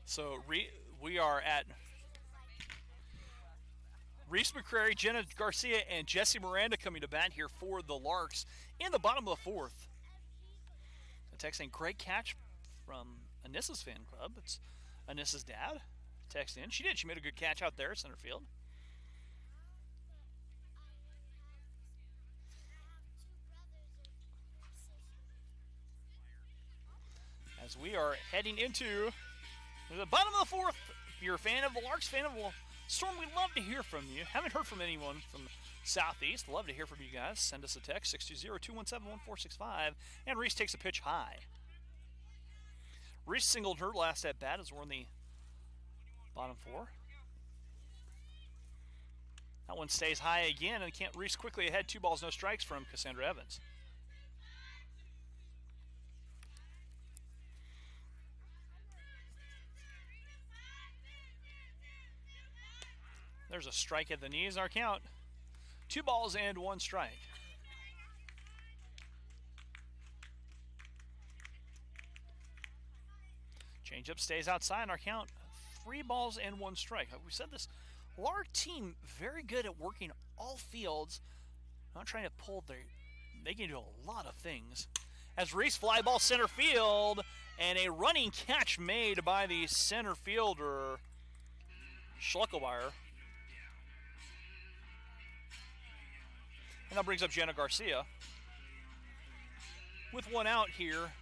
So we are at Reese McCrary, Jenna Garcia, and Jessie Miranda coming to bat here for the Larks in the bottom of the 4th. A text saying, great catch from Anissa's fan club. It's Anissa's dad. Text in. She did. She made a good catch out there at center field. As we are heading into the bottom of the 4th. If you're a fan of the Larks, fan of the Storm, we'd love to hear from you. Haven't heard from anyone from Southeast. Love to hear from you guys. Send us a text, 620-217-1465. And Reese takes a pitch high. Reese singled her last at bat as we're in the bottom 4. That one stays high again, and can't Reese quickly ahead. 2 balls, no strikes from Cassandra Evans. There's a strike at the knees, our count. 2 balls and 1 strike. Changeup stays outside, our count. 3 balls and 1 strike. We said this, Lark team very good at working all fields. Not trying to pull they can do a lot of things. As Reese fly ball center field, and a running catch made by the center fielder, Schluckelmeyer. And that brings up Jenna Garcia with 1 out here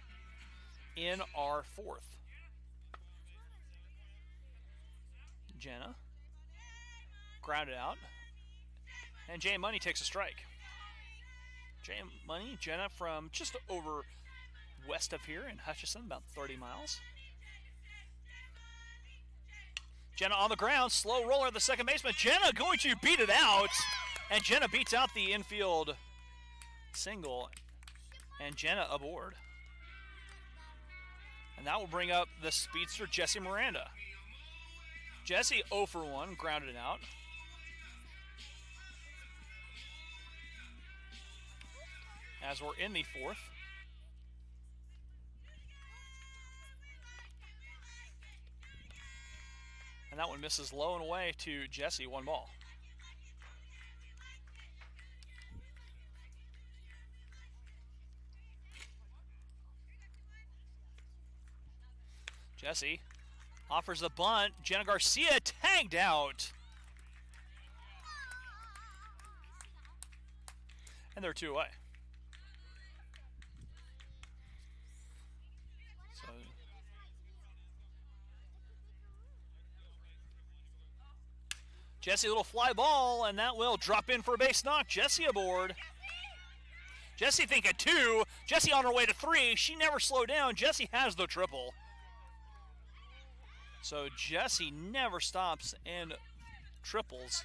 in our 4th. Jenna grounded out, and Jay Money takes a strike. Jay Money, Jenna from just over west of here in Hutchinson, about 30 miles. Jenna on the ground, slow roller at the second baseman. Jenna going to beat it out. And Jenna beats out the infield single, and Jenna aboard. And that will bring up the speedster, Jessie Miranda. Jessie 0 for 1, grounded out. As we're in the 4th. And that one misses low and away to Jessie, 1 ball. Jessie offers the bunt. Jenna Garcia tagged out. And they're 2 away. So Jessie, a little fly ball, and that will drop in for a base knock. Jessie aboard. Jessie thinking 2. Jessie on her way to 3. She never slowed down. Jessie has the triple. So Jesse never stops and triples.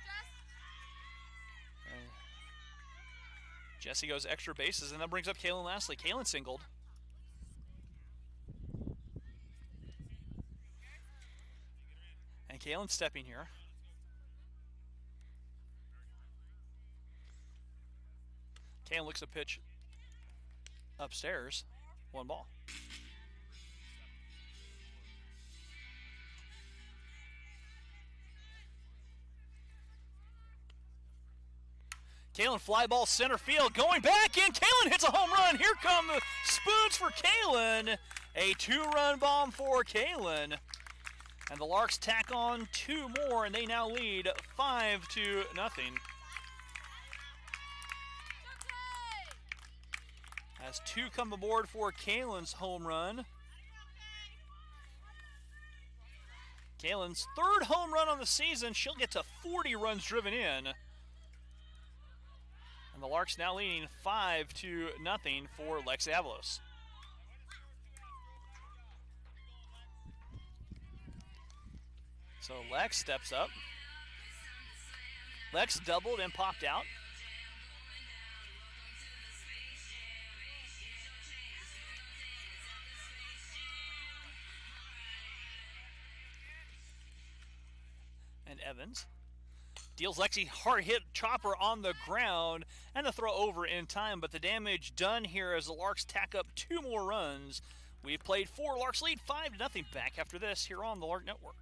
Jesse goes extra bases, and that brings up Kaylin Lastly. Kaylin singled. And Kaylin stepping here. Kaylin looks a pitch upstairs. 1 ball. Kaylin fly ball center field, going back in. Kaylin hits a home run. Here come the spoons for Kaylin. A 2-run bomb for Kaylin. And the Larks tack on 2 more, and they now lead 5-0. As 2 come aboard for Kaylin's home run. Kaylin's 3rd home run on the season. She'll get to 40 runs driven in. And the Larks now leading 5-0 for Lex Avalos. So Lex steps up. Lex doubled and popped out. And Evans deals Lexi hard hit chopper on the ground and a throw over in time, but the damage done here as the Larks tack up 2 more runs. We've played 4. Larks lead 5-0. Back after this here on the Lark Network.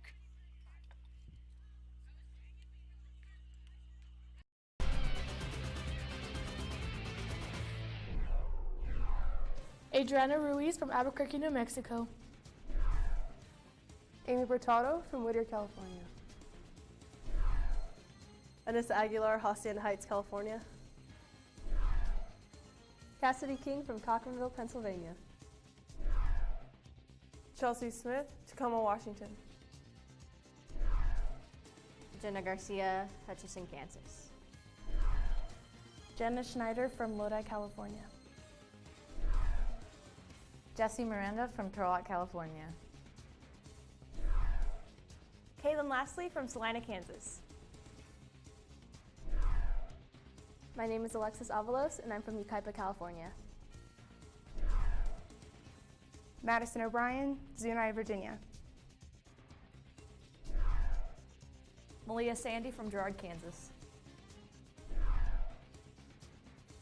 Adriana Ruiz from Albuquerque, New Mexico. Amy Bretado from Whittier, California. Anissa Aguilar, Hacienda Heights, California. Cassidy King from COCHRANVILLE, Pennsylvania. Chelsea Smith, Tacoma, Washington. Jenna Garcia, Hutchinson, Kansas. Jenna Schneider from Lodi, California. Jessie Miranda from Turlock, California. Kaylin Lastly from Salina, Kansas. My name is Alexis Avalos, and I'm from Yucaipa, California. Madison O'Brien, Zuni, Virginia. Malia Sandy from Girard, Kansas.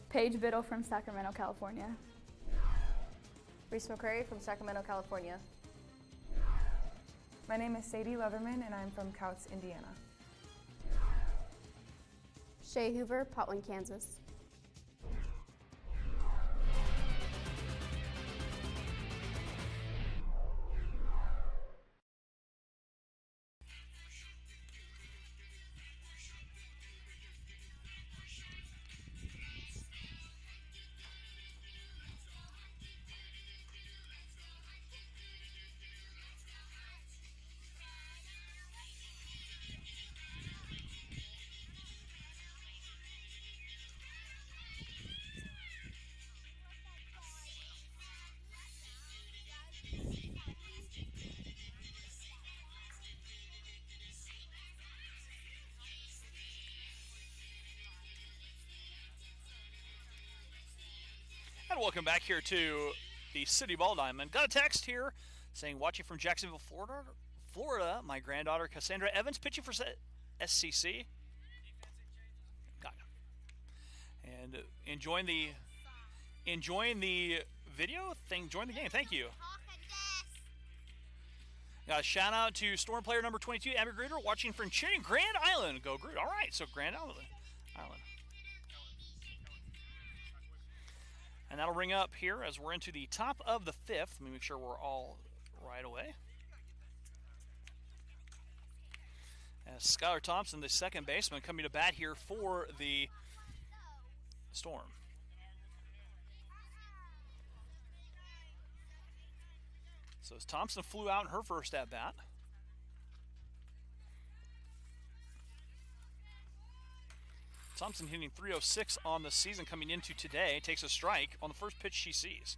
Paige Biddle from Sacramento, California. Reese McCrary from Sacramento, California. My name is Sadie Leatherman, and I'm from Couts, Indiana. Shay Hoover, Potwin, Kansas. And welcome back here to the City Ball Diamond. Got a text here saying, watching from Jacksonville, Florida, my granddaughter Cassandra Evans pitching for SCC. Got it. And enjoying the video thing, enjoying the game. Thank you. Got a shout out to Storm player number 22, Abby Gruder, watching from cheering Grand Island. Go Gruder. All right, so Grand Island. And that'll ring up here as we're into the top of the 5th. Let me make sure we're all right away. As Skylar Thompson, the second baseman, coming to bat here for the Storm. So as Thompson flew out in her first at-bat. Thompson hitting .306 on the season coming into today. Takes a strike on the first pitch she sees.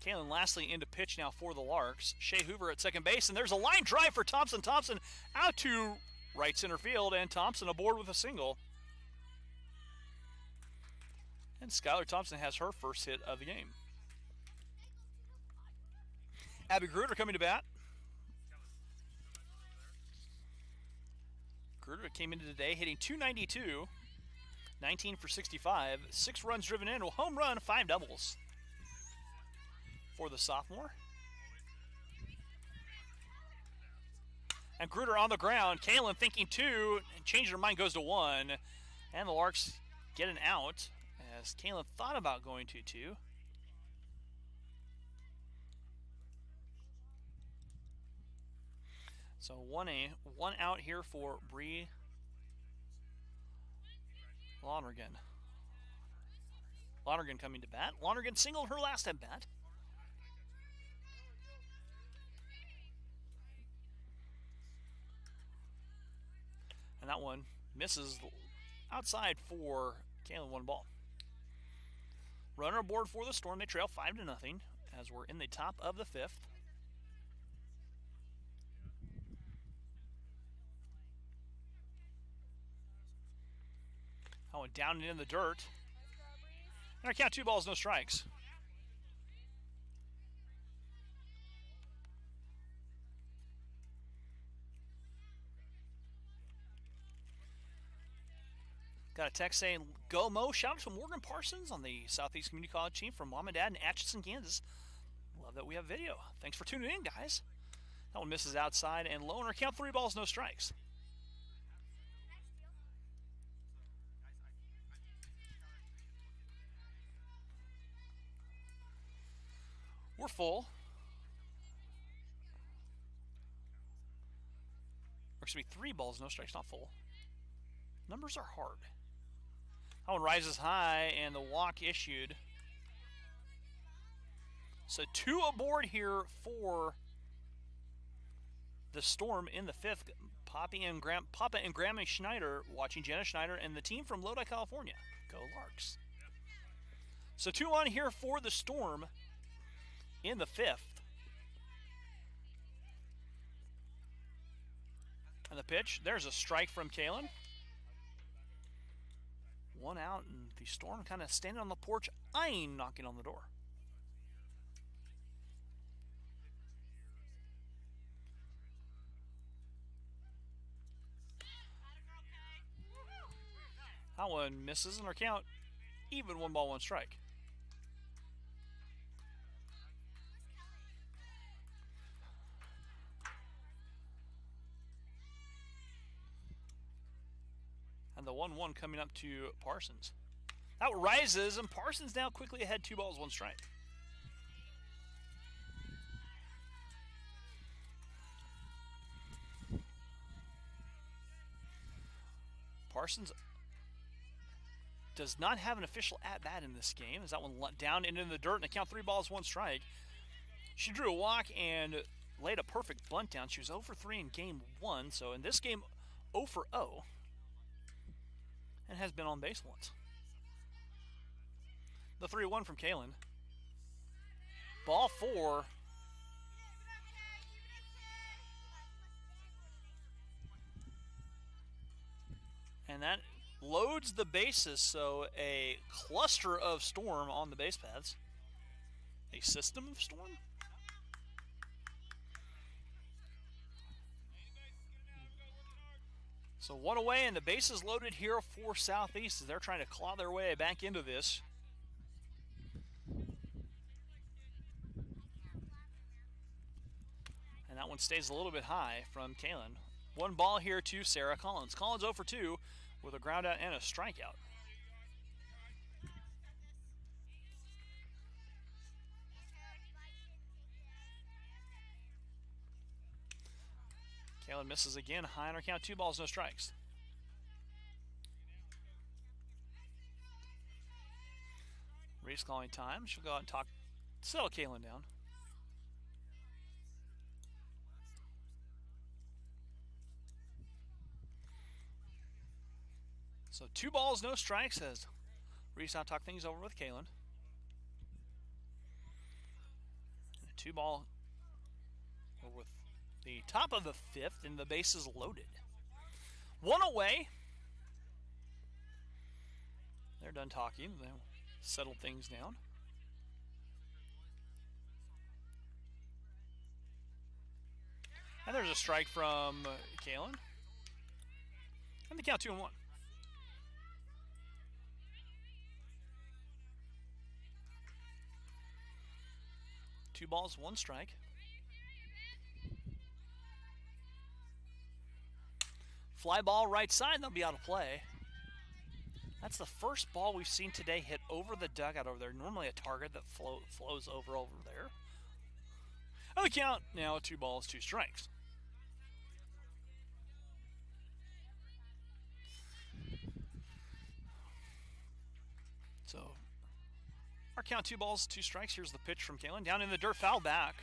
Kalen lastly into pitch now for the Larks. Shea Hoover at second base, and there's a line drive for Thompson. Thompson out to right center field, and Thompson aboard with a single. And Skylar Thompson has her first hit of the game. Abby Gruder coming to bat. Gruder came into today hitting .292, 19 for 65, 6 runs driven in, a home run, 5 doubles for the sophomore. And Gruder on the ground. Kalen thinking 2, and changing her mind, goes to 1. And the Larks get an out as Kalen thought about going to 2. So one out here for Bree Lonergan. Lonergan coming to bat. Lonergan singled her last at bat. And that one misses outside for Kalen, 1 ball. Runner aboard for the Storm. They trail 5-0 as we're in the top of the 5th. Oh, and down and in the dirt. And our count 2 balls, no strikes. Got a text saying, "Go Mo." Shout out to Morgan Parsons on the Southeast Community College team from Mom and Dad in Atchison, Kansas. Love that we have video. Thanks for tuning in, guys. That one misses outside and low. And our count 3 balls, no strikes. We're full. Or excuse me, 3 balls, no strikes, not full. Numbers are hard. That one rises high, and the walk issued. So 2 aboard here for the Storm in the 5th. Papa and Grammy Schneider watching Jenna Schneider and the team from Lodi, California. Go Larks. So 2 on here for the Storm in the 5th. And the pitch, there's a strike from Kalen. 1 out, and the Storm kind of standing on the porch, eyeing knocking on the door. That one misses, and our count even, 1 ball, 1 strike. And the 1-1 coming up to Parsons. That rises, and Parsons now quickly ahead, 2 balls, 1 strike. Parsons does not have an official at-bat in this game, as that one down into the dirt, and the count 3 balls, 1 strike. She drew a walk and laid a perfect bunt down. She was 0 for 3 in game 1, so in this game, 0 for 0. And has been on base once. The 3-1 from Kalen. Ball 4. And that loads the bases, so a cluster of Storm on the base paths. A system of Storm? So 1 away, and the bases loaded here for Southeast as they're trying to claw their way back into this. And that one stays a little bit high from Kalen. 1 ball here to Sarah Collins. Collins 0 for 2 with a ground out and a strikeout. Kalen misses again, high on her count, 2 balls, no strikes. Reese calling time. She'll go out and settle Kalen down. So 2 balls, no strikes as Reese now talk things over with Kalen. 2 ball. We're with the top of the 5th, and the bases loaded. 1 away. They're done talking. They'll settle things down. And there's a strike from Kalen. And the count 2-1. Two balls, 1 strike. Fly ball right side, they'll be out of play. That's the first ball we've seen today hit over the dugout over there. Normally a target that flows over there. And the count now 2 balls, 2 strikes. So our count 2 balls, 2 strikes. Here's the pitch from Kalen. Down in the dirt, foul back.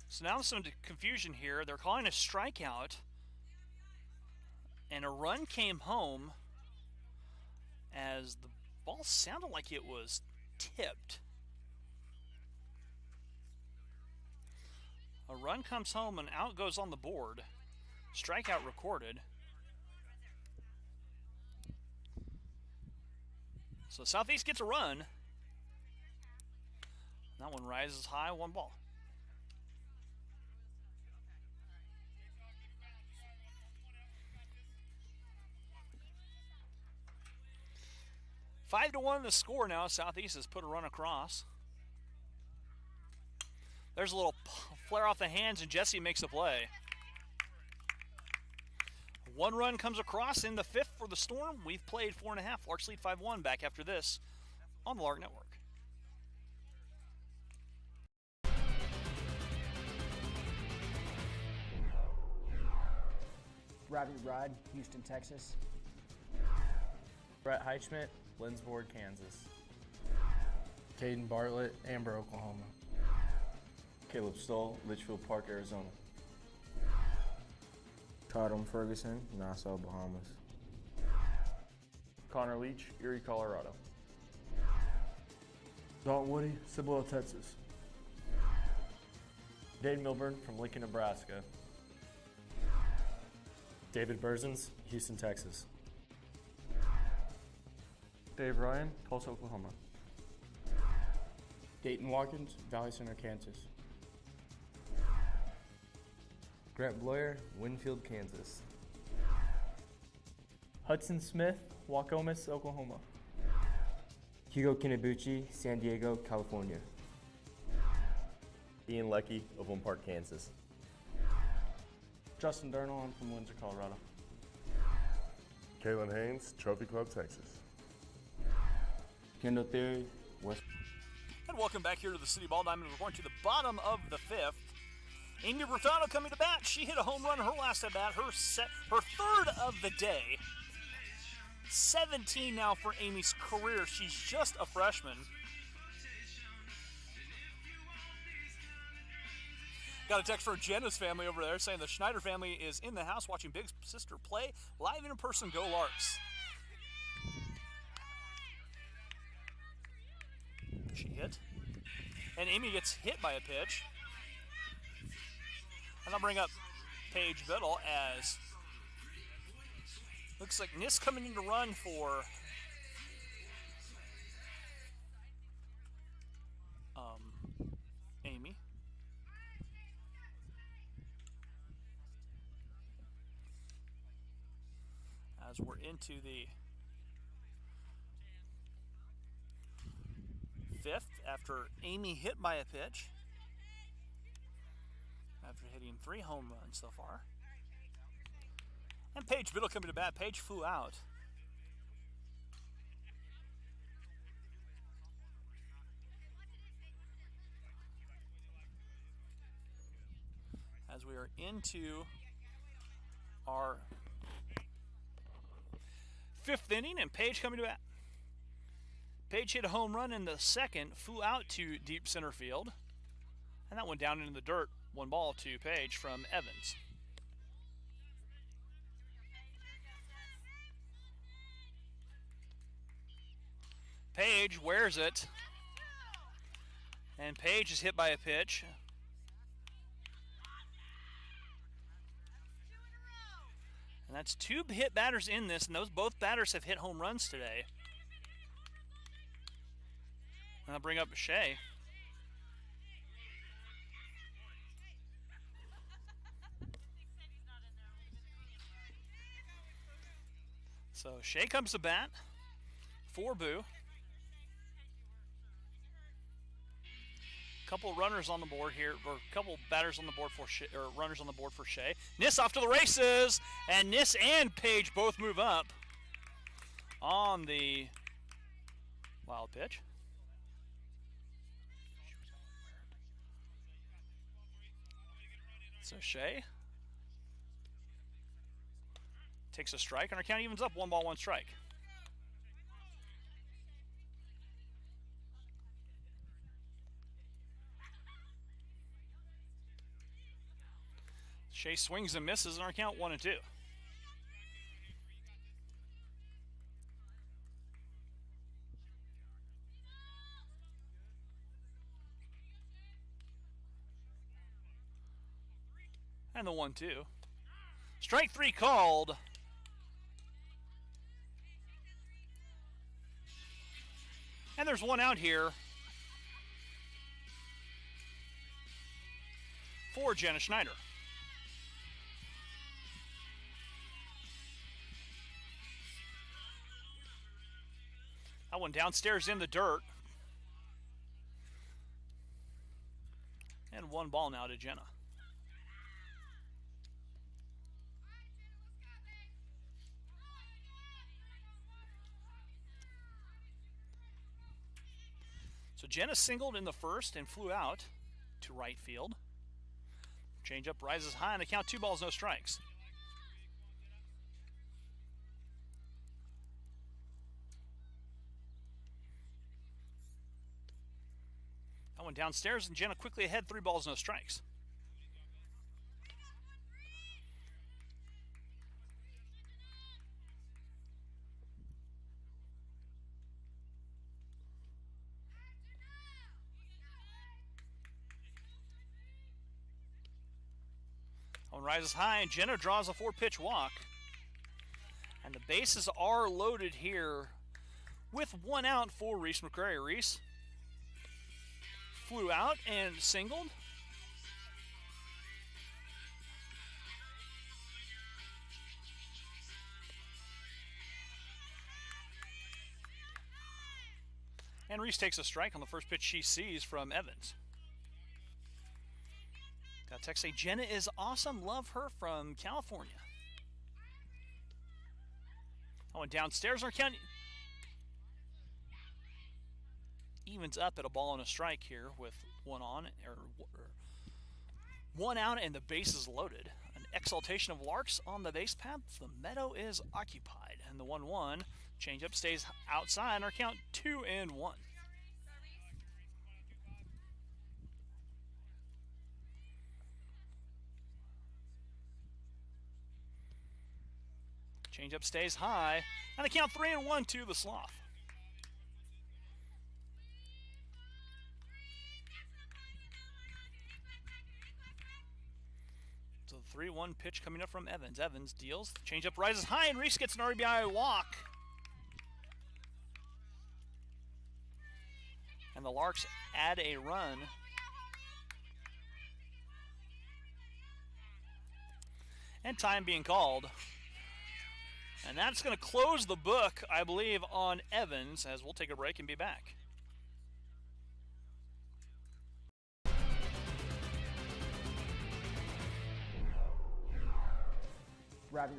So now some confusion here. They're calling a strikeout, and a run came home as the ball sounded like it was tipped. A run comes home and out goes on the board. Strikeout recorded. So Southeast gets a run. That one rises high, 1 ball. Five to 1 the score now. Southeast has put a run across. There's a little flare off the hands, and Jesse makes a play. 1 run comes across in the 5th for the Storm. We've played 4.5. Larks lead 5-1. Back after this on the Lark Network. Robbie Rod, Houston, Texas. Brett Heichman, Lindsborg, Kansas. Caden Bartlett, Amber, Oklahoma. Caleb Stoll, Litchfield Park, Arizona. Tatum Ferguson, Nassau, Bahamas. Connor Leach, Erie, Colorado. Dalton Woody, CIBOLO, Texas. Dane Milburn from Lincoln, Nebraska. David Berzins, Houston, Texas. Dave Ryan, Tulsa, Oklahoma. Dayton Watkins, Valley Center, Kansas. Grant Bloyer, Winfield, Kansas. Hudson Smith, Waukomis, Oklahoma. Hugo Kinabuchi, San Diego, California. Ian Leckie of One Park, Kansas. Justin Durnall, I'm from Windsor, Colorado. Kalen Haynes, Trophy Club, Texas. Kendall Theory, West. And welcome back here to the City Ball Diamond. We're going to the bottom of the 5th. Amy Bretado coming to bat. She hit a home run her last at bat, her 3rd of the day. 17 now for Amy's career. She's just a freshman. Got a text from Jenna's family over there saying the Schneider family is in the house watching Big Sister play live and in person. Go Larks. She hit. And Amy gets hit by a pitch. And I'll bring up Paige Biddle as looks like Nis coming in to run for Amy. As we're into the 5th after Amy hit by a pitch. After hitting 3 home runs so far. And Paige Biddle coming to bat. Paige flew out. As we are into our 5th inning, and Paige coming to bat. Paige hit a home run in the 2nd, flew out to deep center field. And that went down into the dirt. 1 ball to Page from Evans. Page wears it. And Page is hit by a pitch. And that's 2 hit batters in this, and both batters have hit home runs today. And I'll bring up Shea. So Shea comes to bat for Boo. Couple runners on the board here, or a couple batters on the board for Shea, or runners on the board for Shea. Niss off to the races, and Niss and Page both move up on the wild pitch. So Shea takes a strike, and our count evens up. 1 ball, 1 strike. Shea swings and misses, and our count 1-2. And the 1-2. Strike 3 called. And there's 1 out here for Jenna Schneider. That one downstairs in the dirt. And 1 ball now to Jenna. So Jenna singled in the first and flew out to right field. Changeup rises high on the count. 2 balls, no strikes. That one downstairs, and Jenna quickly ahead. 3 balls, no strikes. One rises high, and Jenna draws a 4-pitch walk. And the bases are loaded here with 1 out for Reese McCrary. Reese flew out and singled. And Reese takes a strike on the first pitch she sees from Evans. Got a text say, Jenna is awesome. Love her from California. I went downstairs. Our count evens up at a ball and a strike here with 1 on, or 1 out, and the base is loaded. An exaltation of Larks on the base path. The meadow is occupied. And the 1-1 changeup stays outside. Our count 2-1. Changeup stays high, and the count 3-1 to the Sloth. So the 3-1 pitch coming up from Evans. Evans deals. Changeup rises high, and Reese gets an RBI walk. And the Larks add a run. And time being called. And that's going to close the book, I believe, on Evans, as we'll take a break and be back. Rabbit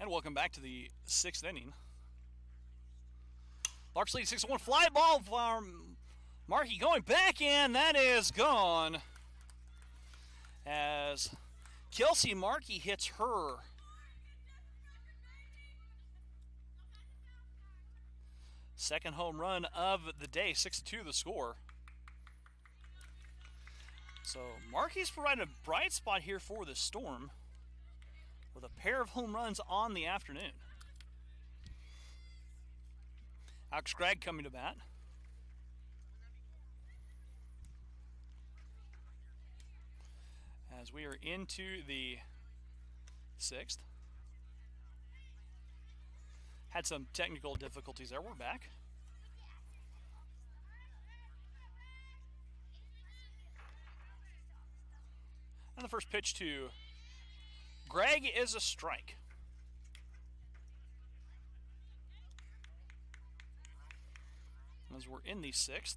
And welcome back to the 6th inning. Larks lead 6-1. Fly ball from Markey going back in. That is gone. As Kelsey Markey hits her second home run of the day. 6-2 the score. So Markey's provided a bright spot here for the Storm with a pair of home runs on the afternoon. Alex Gregg coming to bat. As we are into the 6th. Had some technical difficulties there. We're back. And the first pitch to Gregg is a strike. As we're in the 6th.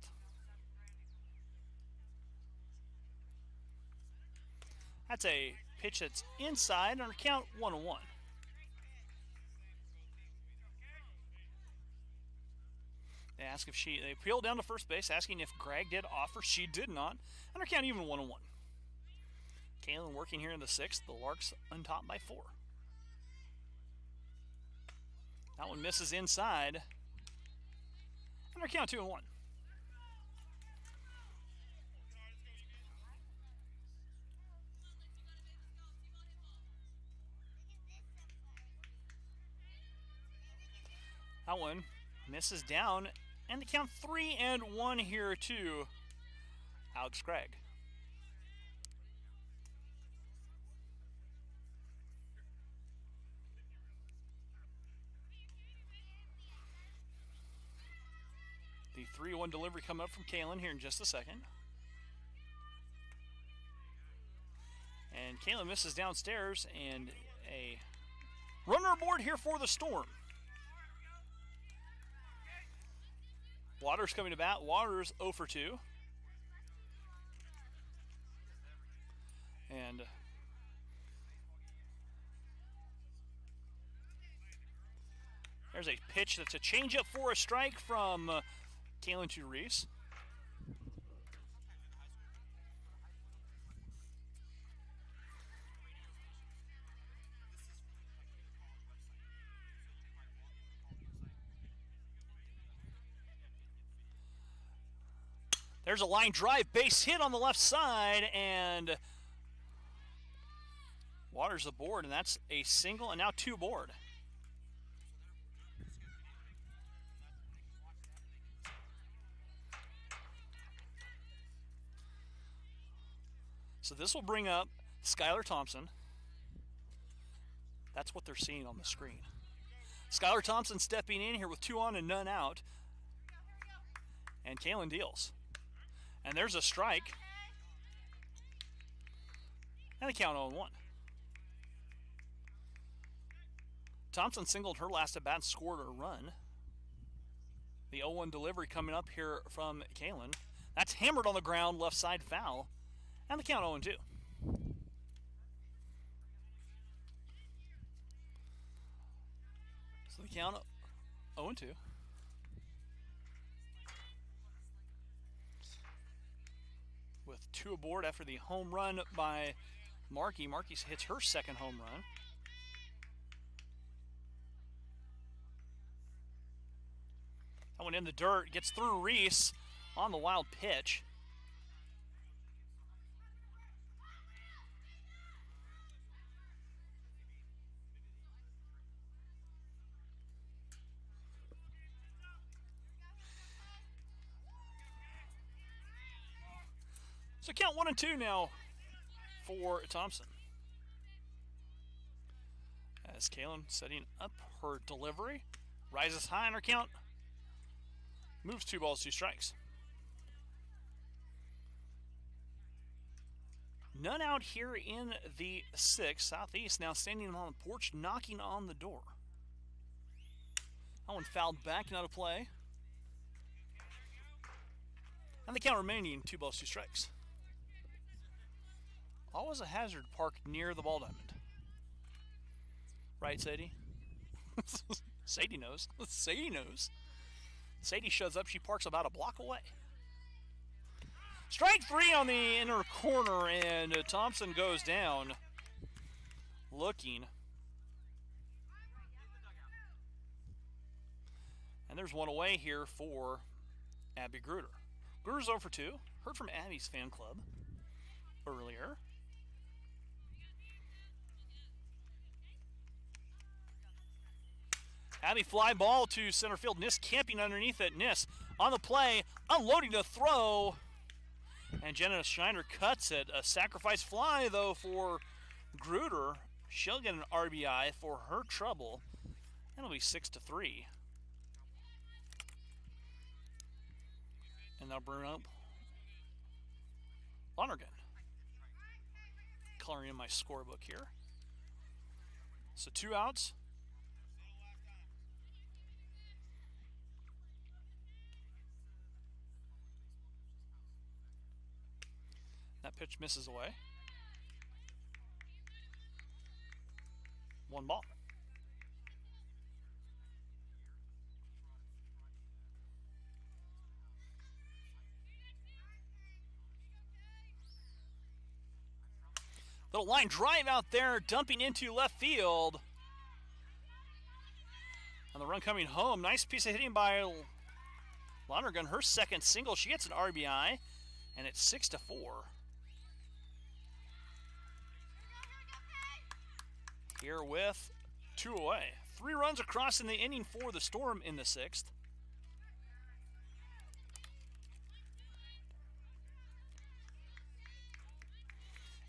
That's a pitch that's inside on a count 1-1. They ask if they appealed down to first base, asking if Gregg did offer. She did not. And her count even 1-1. Kaylin working here in the 6th. The Larks untopped by 4. That one misses inside. And our count 2-1. That one misses down, and the count 3-1 here to Alex Gregg. The 3-1 delivery coming up from Kaylin here in just a second. And Kaylin misses downstairs, and a runner aboard here for the Storm. Waters coming to bat. Waters 0 for 2. And there's a pitch that's a changeup for a strike from Kaylin to Reese. There's a line drive, base hit on the left side, and Waters aboard, and that's a single, and now 2 aboard. So this will bring up Skylar Thompson. That's what they're seeing on the screen. Skylar Thompson stepping in here with 2 on and none out. And Kaylin deals. And there's a strike. And the count 0-1. Thompson singled her last at bat and scored a run. The 0-1 delivery coming up here from Kaylin. That's hammered on the ground, left side foul. And the count 0-2. So the count 0-2. With 2 aboard after the home run by Markey. Markey hits her second home run. That one in the dirt, gets through Reese on the wild pitch. So count 1 and 2 now for Thompson. As Kaylin setting up her delivery, rises high on her count, moves 2 balls, 2 strikes. None out here in the 6th. Southeast now standing on the porch, knocking on the door. That one fouled back and out of play. And the count remaining 2 balls, 2 strikes. Always a hazard parked near the ball diamond. Right, Sadie? Sadie knows. Sadie knows. Sadie shows up. She parks about a block away. Strike three on the inner corner, and Thompson goes down looking. And there's one away here for Abby Gruder. Gruder's 0 for 2. Heard from Abby's fan club earlier. Abby fly ball to center field. Nis camping underneath it. Nis on the play, unloading the throw. And Jenna Schneider cuts it. A sacrifice fly, though, for Gruder. She'll get an RBI for her trouble. That'll be 6-3. And they'll bring up Lonergan. Coloring in my scorebook here. So 2 outs. That pitch misses away. 1 ball. Little line drive out there, dumping into left field. And the run coming home. Nice piece of hitting by Lonergan. Her second single. She gets an RBI, and it's 6-4. Here with 2 away. 3 runs across in the inning for the Storm in the 6th.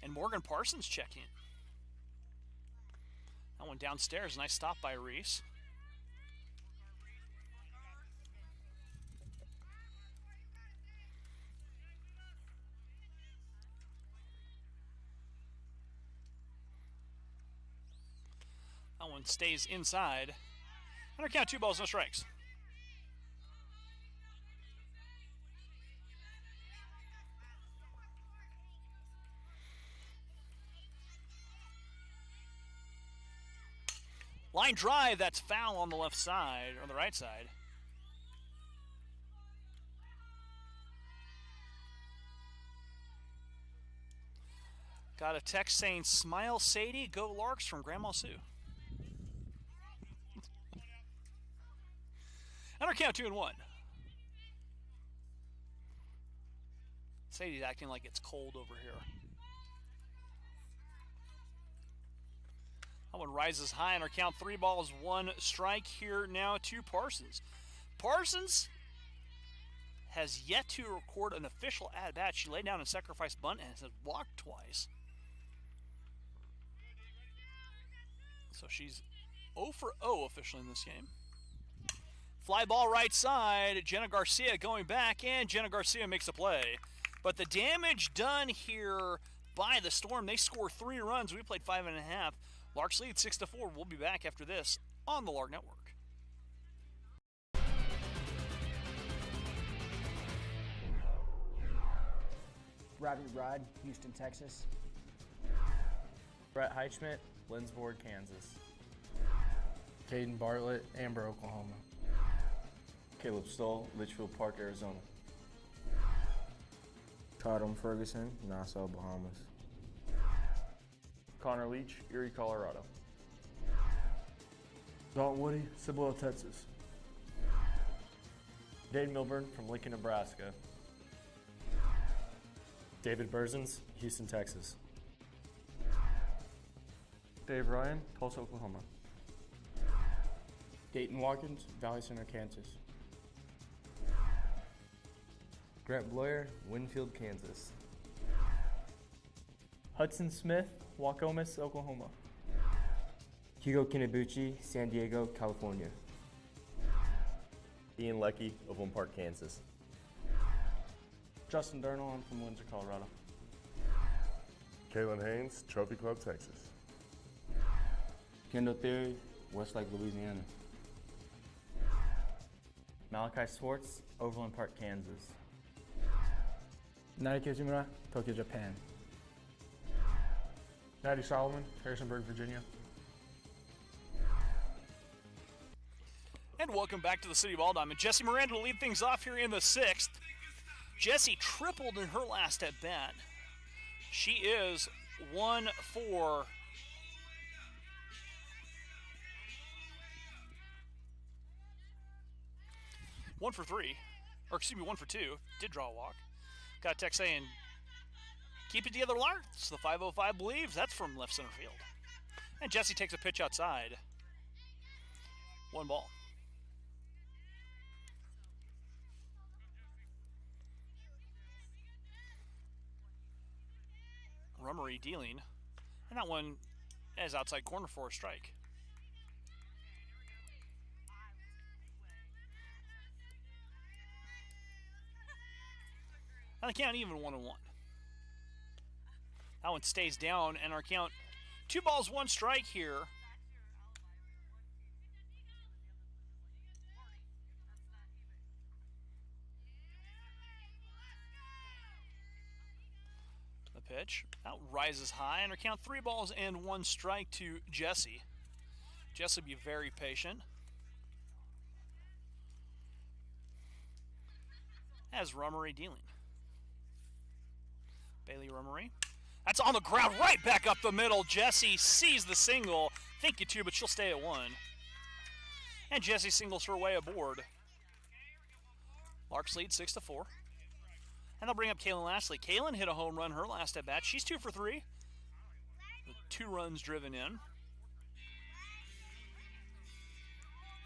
And Morgan Parsons checking. That one downstairs. Nice stop by Reese. That one stays inside. Under count, 2 balls, no strikes. Line drive, that's foul on the left side, or the right side. Got a text saying, "Smile Sadie, go Larks," from Grandma Sue. Under count, 2-1. Sadie's acting like it's cold over here. That one rises high on our count. 3 balls, 1 strike here now to Parsons. Parsons has yet to record an official at-bat. She laid down a sacrifice bunt and has walked twice. So she's 0 for 0 officially in this game. Fly ball right side. Jenna Garcia going back, and Jenna Garcia makes a play. But the damage done here by the Storm, they score 3 runs. We played 5.5. Larks lead 6-4. We'll be back after this on the Lark Network. Robbie Rod, Houston, Texas. Brett Heichschmidt, Lindsborg, Kansas. Caden Bartlett, Amber, Oklahoma. Caleb Stoll, Litchfield Park, Arizona. Tatum Ferguson, Nassau, Bahamas. Connor Leach, Erie, Colorado. Dalton Woody, CIBOLO, Texas. Dane Milburn from Lincoln, Nebraska. David Berzins, Houston, Texas. Dave Ryan, Tulsa, Oklahoma. Dayton Watkins, Valley Center, Kansas. Grant Bloyer, Winfield, Kansas. Hudson Smith, Waukomis, Oklahoma. Hugo Kinabuchi, San Diego, California. Ian Leckie of One Park, Kansas. Justin Durnall, I'm from Windsor, Colorado. Kalen Haynes, Trophy Club, Texas. Kendall Theory, Westlake, Louisiana. Malachi Swartz, Overland Park, Kansas. Naoki Kizumura, Tokyo, Japan. Natty Solomon, Harrisonburg, Virginia. And welcome back to the City Ball Diamond. Jessie Miranda will lead things off here in the 6th. Jessie tripled in her last at bat. She is 1 for 3, or excuse me, 1 for 2. Did draw a walk. Got a text saying, "Keep it together, Lars." The 505 believes. That's from left center field. And Jessie takes a pitch outside. 1 ball. Rummery dealing, and that one is outside corner for a strike. And the count even 1-1. That one stays down, and our count 2 balls, 1 strike here. Pitch. That rises high, and our count 3 balls and 1 strike to Jessie. Jessie will be very patient. As Rummery dealing. Bailey Rummery. That's on the ground, right back up the middle. Jessie sees the single. Think it too, but she'll stay at 1. And Jessie singles her way aboard. Larks lead 6-4. And they'll bring up Kaylin Lashley. Kaylin hit a home run her last at bat. She's 2 for 3. With 2 runs driven in.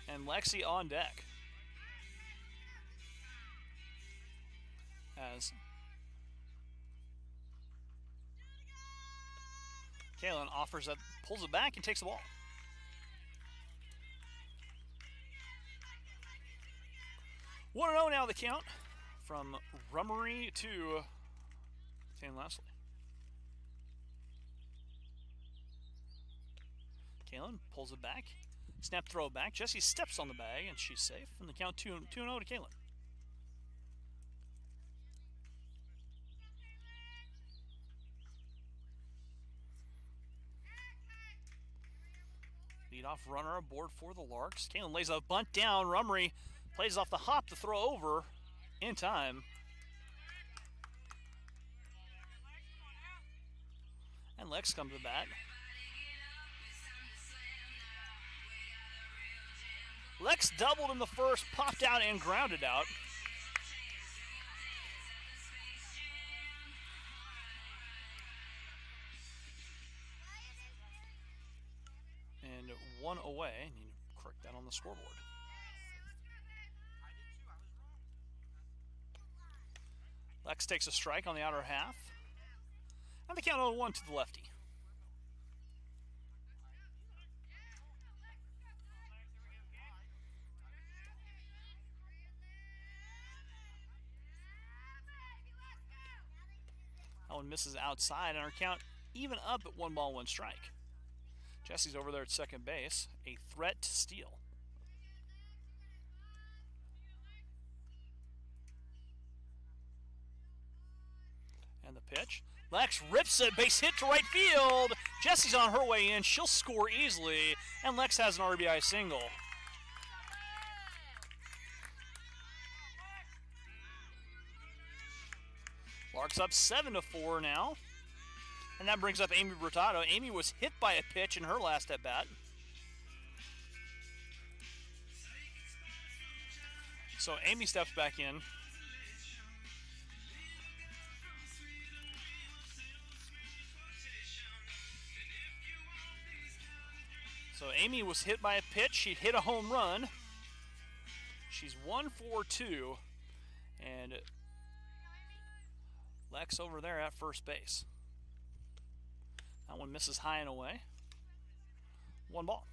And Lexi on deck. As Kaylin offers that, pulls it back and takes the ball. One 1-0 now the count. From Rummery to Kaylin Lashley. Kaylin pulls it back. Snap throw back. Jessie steps on the bag, and she's safe. And the count 2-0 to Kaylin. Leadoff runner aboard for the Larks. Kaylin lays a bunt down. Rummery plays off the hop to throw over. In time. And Lex comes to bat. Lex doubled in the first, popped out and grounded out. And 1 away. I need to correct that on the scoreboard. Lex takes a strike on the outer half. And the count 0-1 to the lefty. That one misses outside, and our count even up at 1 ball, 1 strike. Jessie's over there at second base. A threat to steal. And the pitch. Lex rips it, base hit to right field. Jessie's on her way in. She'll score easily. And Lex has an RBI single. Larks up 7-4 now. And that brings up Amy Bretado. Amy was hit by a pitch in her last at-bat. So Amy steps back in. So Amy was hit by a pitch. She hit a home run. She's 1 for 2. And Lex over there at first base. That one misses high and away. 1 ball.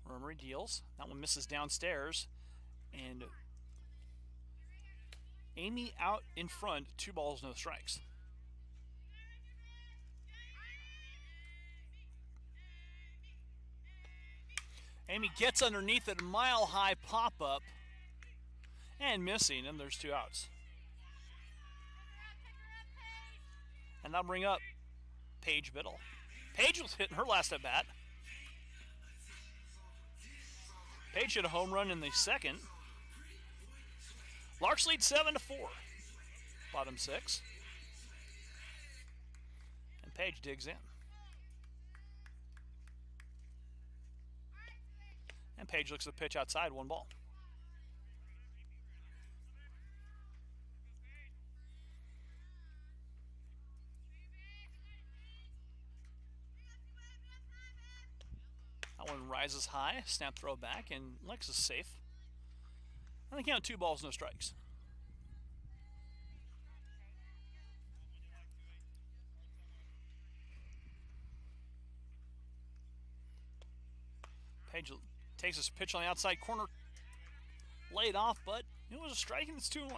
Rummery deals. That one misses downstairs. And Amy out in front, 2 balls, no strikes. Amy gets underneath it, mile-high pop-up, and missing, and there's 2 outs. And that'll bring up Paige Biddle. Paige was hitting her last at bat. Paige hit a home run in the second. Larks lead 7-4. Bottom 6. And Paige digs in. And Paige looks at the pitch outside, 1 ball. That one rises high, snap throw back, and Lex is safe. And they count 2 balls, no strikes. Paige takes his pitch on the outside corner, laid off, but it was a strike, and it's 2-1.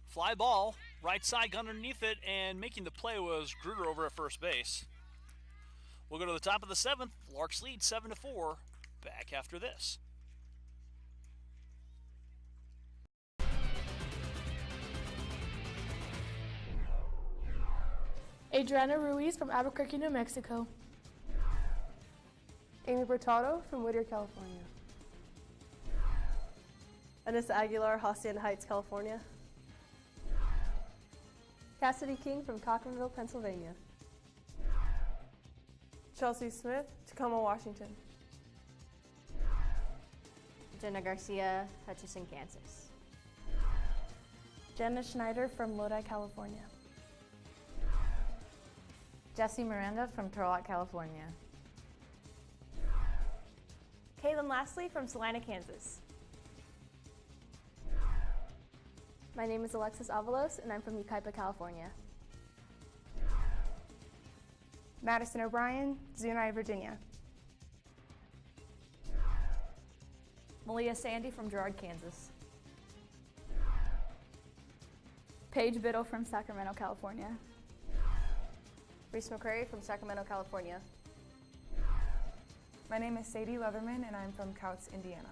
Fly ball, right side, gun underneath it, and making the play was Gruder over at first base. We'll go to the top of the 7th. Larks lead 7-4. Back after this. Adriana Ruiz from Albuquerque, New Mexico. Amy Bretado from Whittier, California. Aguilar, Hacienda Heights, California. Cassidy King from COCHRANVILLE, Pennsylvania. Chelsea Smith, Tacoma, Washington. Jenna Garcia, Hutchinson, Kansas. Jenna Schneider from Lodi, California. Jessie Miranda from Turlock, California. Kaylin Lastly from Salina, Kansas. My name is Alexis Avalos, and I'm from Yucaipa, California. Madison O'Brien, Zuni, Virginia. Malia Sandy from Girard, Kansas. Paige Biddle from Sacramento, California. Reese McCrary from Sacramento, California. My name is Sadie Leatherman, and I'm from Couts, Indiana.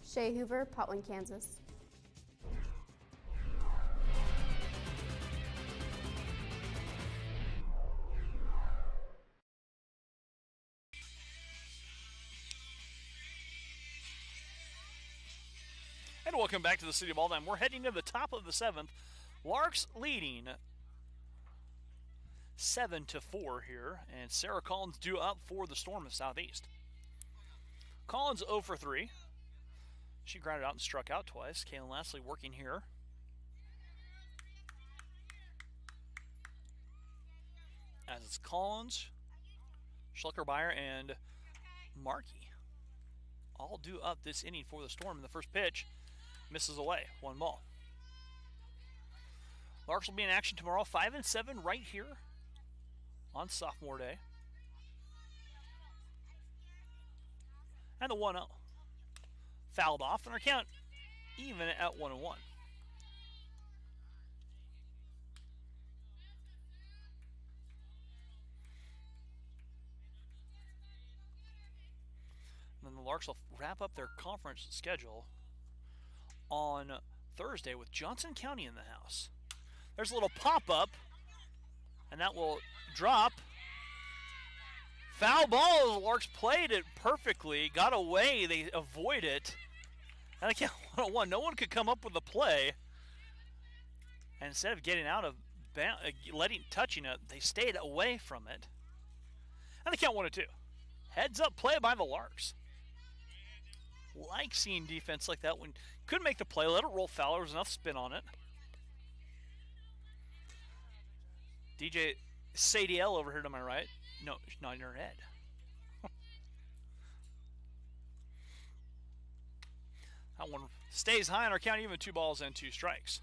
Shay Hoover, Potwin, Kansas. And welcome back to the City of Balltime. We're heading to the top of the 7th. Larks leading 7-4 here, and Sarah Collins due up for the Storm of Southeast. Collins 0 for 3. She grounded out and struck out twice. Kaylin Lastly working here. As it's Collins, Schluckerbeyer, and Markey all due up this inning for the Storm. In the first pitch, misses away, 1 ball. Larks will be in action tomorrow, 5 and 7 right here on sophomore day. And the 1-0. Fouled off, and our count even at 1-1. Then the Larks will wrap up their conference schedule on Thursday with Johnson County in the house. There's a little pop-up, and that will drop. Foul ball. The Larks played it perfectly, got away, they avoid it. And I count 1-1. No one could come up with a play. And instead of getting out of touching it, they stayed away from it. And they count 1-2. Heads up play by the Larks. Like seeing defense like that when couldn't make the play, let it roll foul. There was enough spin on it. DJ Sadie L over here to my right. No, she's not in her head. That one stays high on our count, even 2 balls and 2 strikes.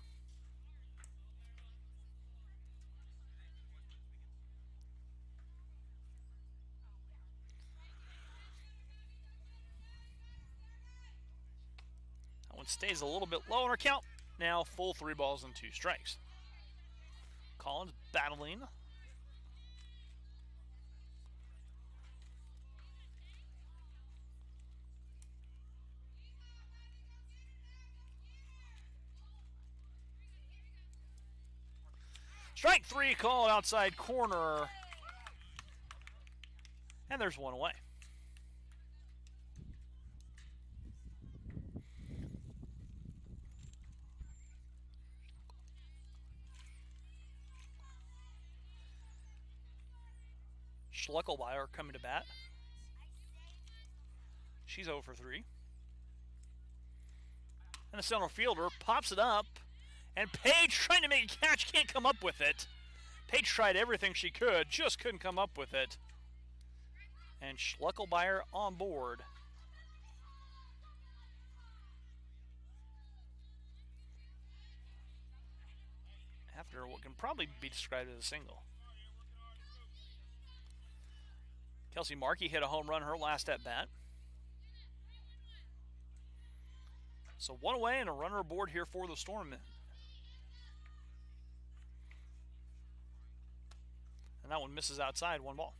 That one stays a little bit low on our count. Now full 3 balls and 2 strikes. Collins battling. Strike 3 called outside corner. And there's one away. Schleckelmeyer coming to bat. She's 0 for 3. And the center fielder pops it up. And Paige trying to make a catch, can't come up with it. Paige tried everything she could, just couldn't come up with it. And Schleckelmeyer on board. After what can probably be described as a single. Kelsey Markey hit a home run her last at bat. So one away and a runner aboard here for the Storm. And that one misses outside, 1 ball.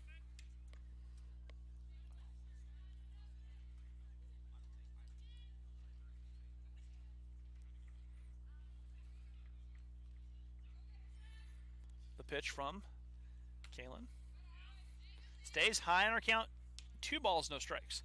The pitch from Kalen. Stays high on our count. 2 balls, no strikes.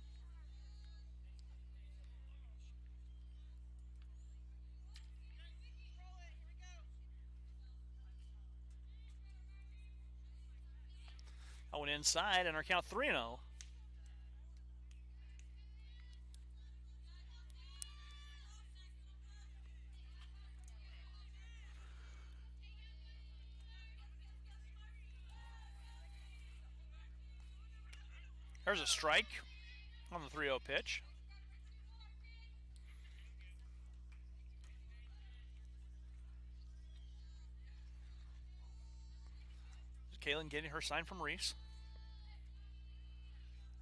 That one inside, and our count 3-0. There's a strike on the 3-0 pitch. Kaylin getting her sign from Reese.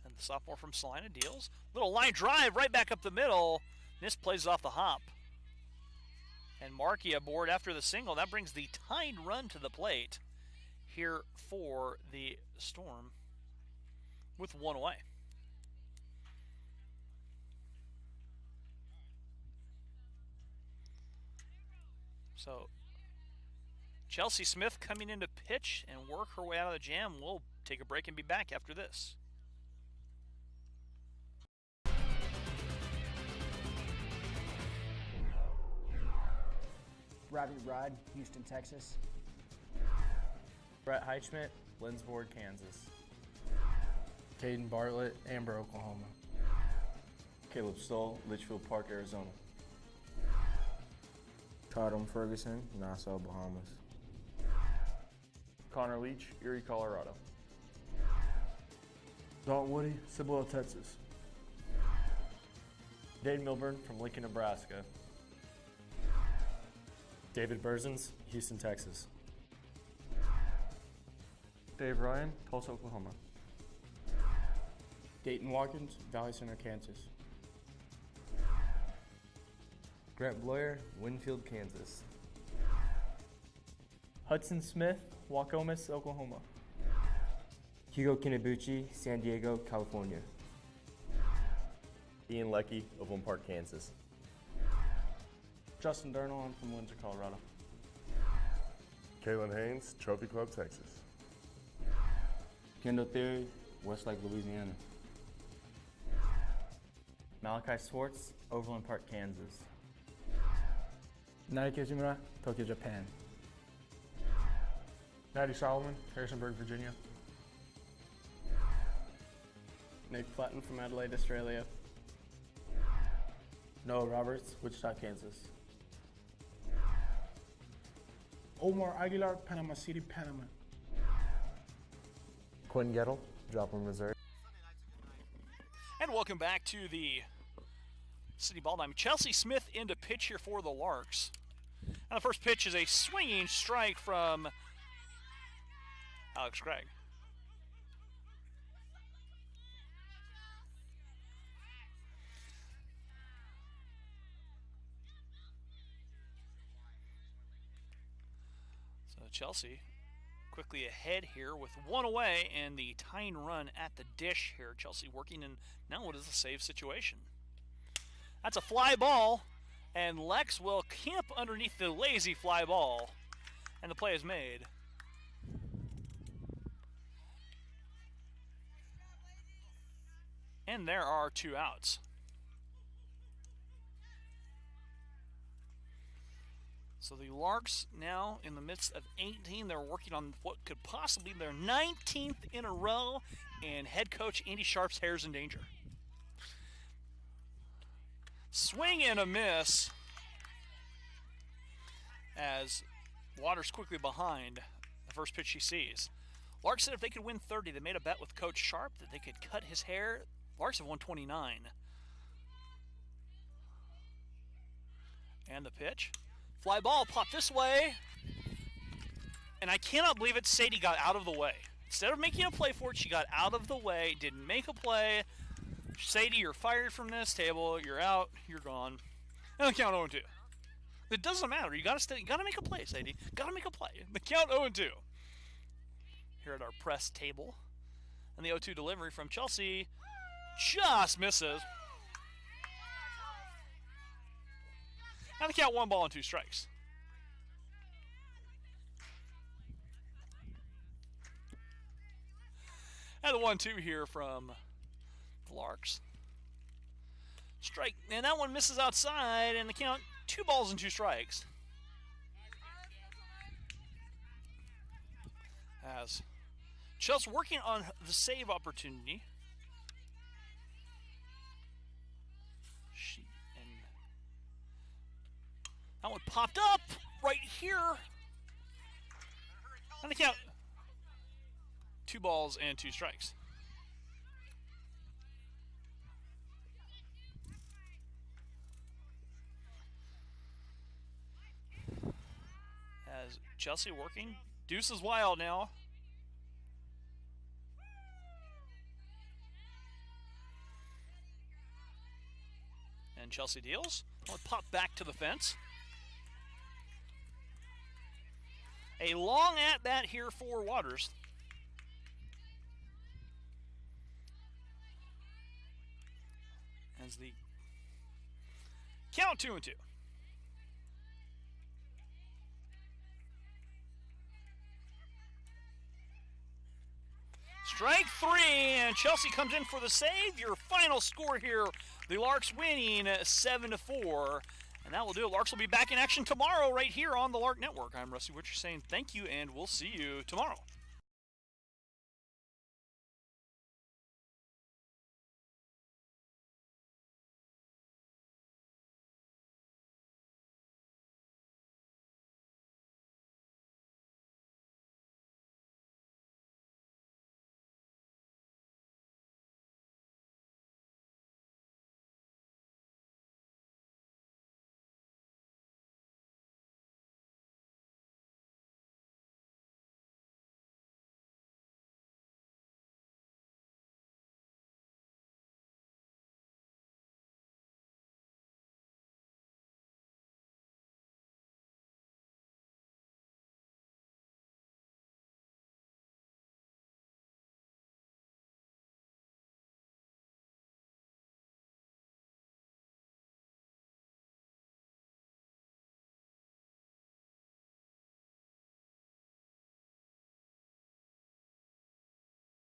And the sophomore from Salina deals. Little line drive right back up the middle. This plays off the hop. And Markey aboard after the single. That brings the tied run to the plate here for the Storm with 1 away. So Chelsea Smith coming in to pitch and work her way out of the jam. We'll take a break and be back after this. Rodney Rod, Houston, Texas. Brett Heichschmidt, Lindsborg, Kansas. Caden Bartlett, Amber, Oklahoma. Caleb Stoll, Litchfield Park, Arizona. Tatum Ferguson, Nassau, Bahamas. Connor Leach, Erie, Colorado. Dalton Woody, CIBOLO, Texas. Dave Milburn from Lincoln, Nebraska. David Berzins, Houston, Texas. Dave Ryan, Tulsa, Oklahoma. Dayton Watkins, Valley Center, Kansas. Grant Bloyer, Winfield, Kansas. Hudson Smith, Waukomis, Oklahoma. Hugo Kinabuchi, San Diego, California. Ian Leckie, Overland Park, Kansas. Justin Durnall, I'm from Windsor, Colorado. Kalen Haynes, Trophy Club, Texas. Kendall Theory, Westlake, Louisiana. Malachi Swartz, Overland Park, Kansas. Naoki Izumura, Tokyo, Japan. Natty Solomon, Harrisonburg, Virginia. Nick Platten from Adelaide, Australia. Noah Roberts, Wichita, Kansas. Omar Aguilar, Panama City, Panama. Quinn Gettle, Joplin, Missouri. And welcome back to the City Ball Diamond. Chelsea Smith in to pitch here for the Larks. And the first pitch is a swinging strike from Alex Craig. So Chelsea quickly ahead here with 1 away and the tying run at the dish here. Chelsea working in now what is a save situation. That's a fly ball, and Lex will camp underneath the lazy fly ball, and the play is made. And there are 2 outs. So the Larks now in the midst of 18. They're working on what could possibly be their 19th in a row, and head coach Andy Sharp's hair's in danger. Swing and a miss as Waters quickly behind the first pitch she sees. Larks said if they could win 30, they made a bet with Coach Sharp that they could cut his hair. Larks have won 29. And the pitch. Fly ball popped this way. And I cannot believe it. Sadie got out of the way. Instead of making a play for it, she got out of the way, didn't make a play. Sadie, you're fired from this table. You're out. You're gone. And the count 0-2. It doesn't matter. You gotta stay. You gotta make a play, Sadie. Gotta make a play. The count 0-2. Here at our press table, and the 0-2 delivery from Chelsea just misses. And the count 1 ball and 2 strikes. And the 1-2 here from the Larks. Strike, and that one misses outside, and the count 2 balls and 2 strikes. As Chelsea working on the save opportunity. And that one popped up right here. And the count 2 balls and 2 strikes. As Chelsea working. Deuce is wild now. And Chelsea deals. I'll pop back to the fence. A long at-bat here for Waters. As the count 2-2. Strike 3, and Chelsea comes in for the save. Your final score here, the Larks winning 7-4. And that will do it. Larks will be back in action tomorrow right here on the Lark Network. I'm Rusty Whittier saying thank you, and we'll see you tomorrow.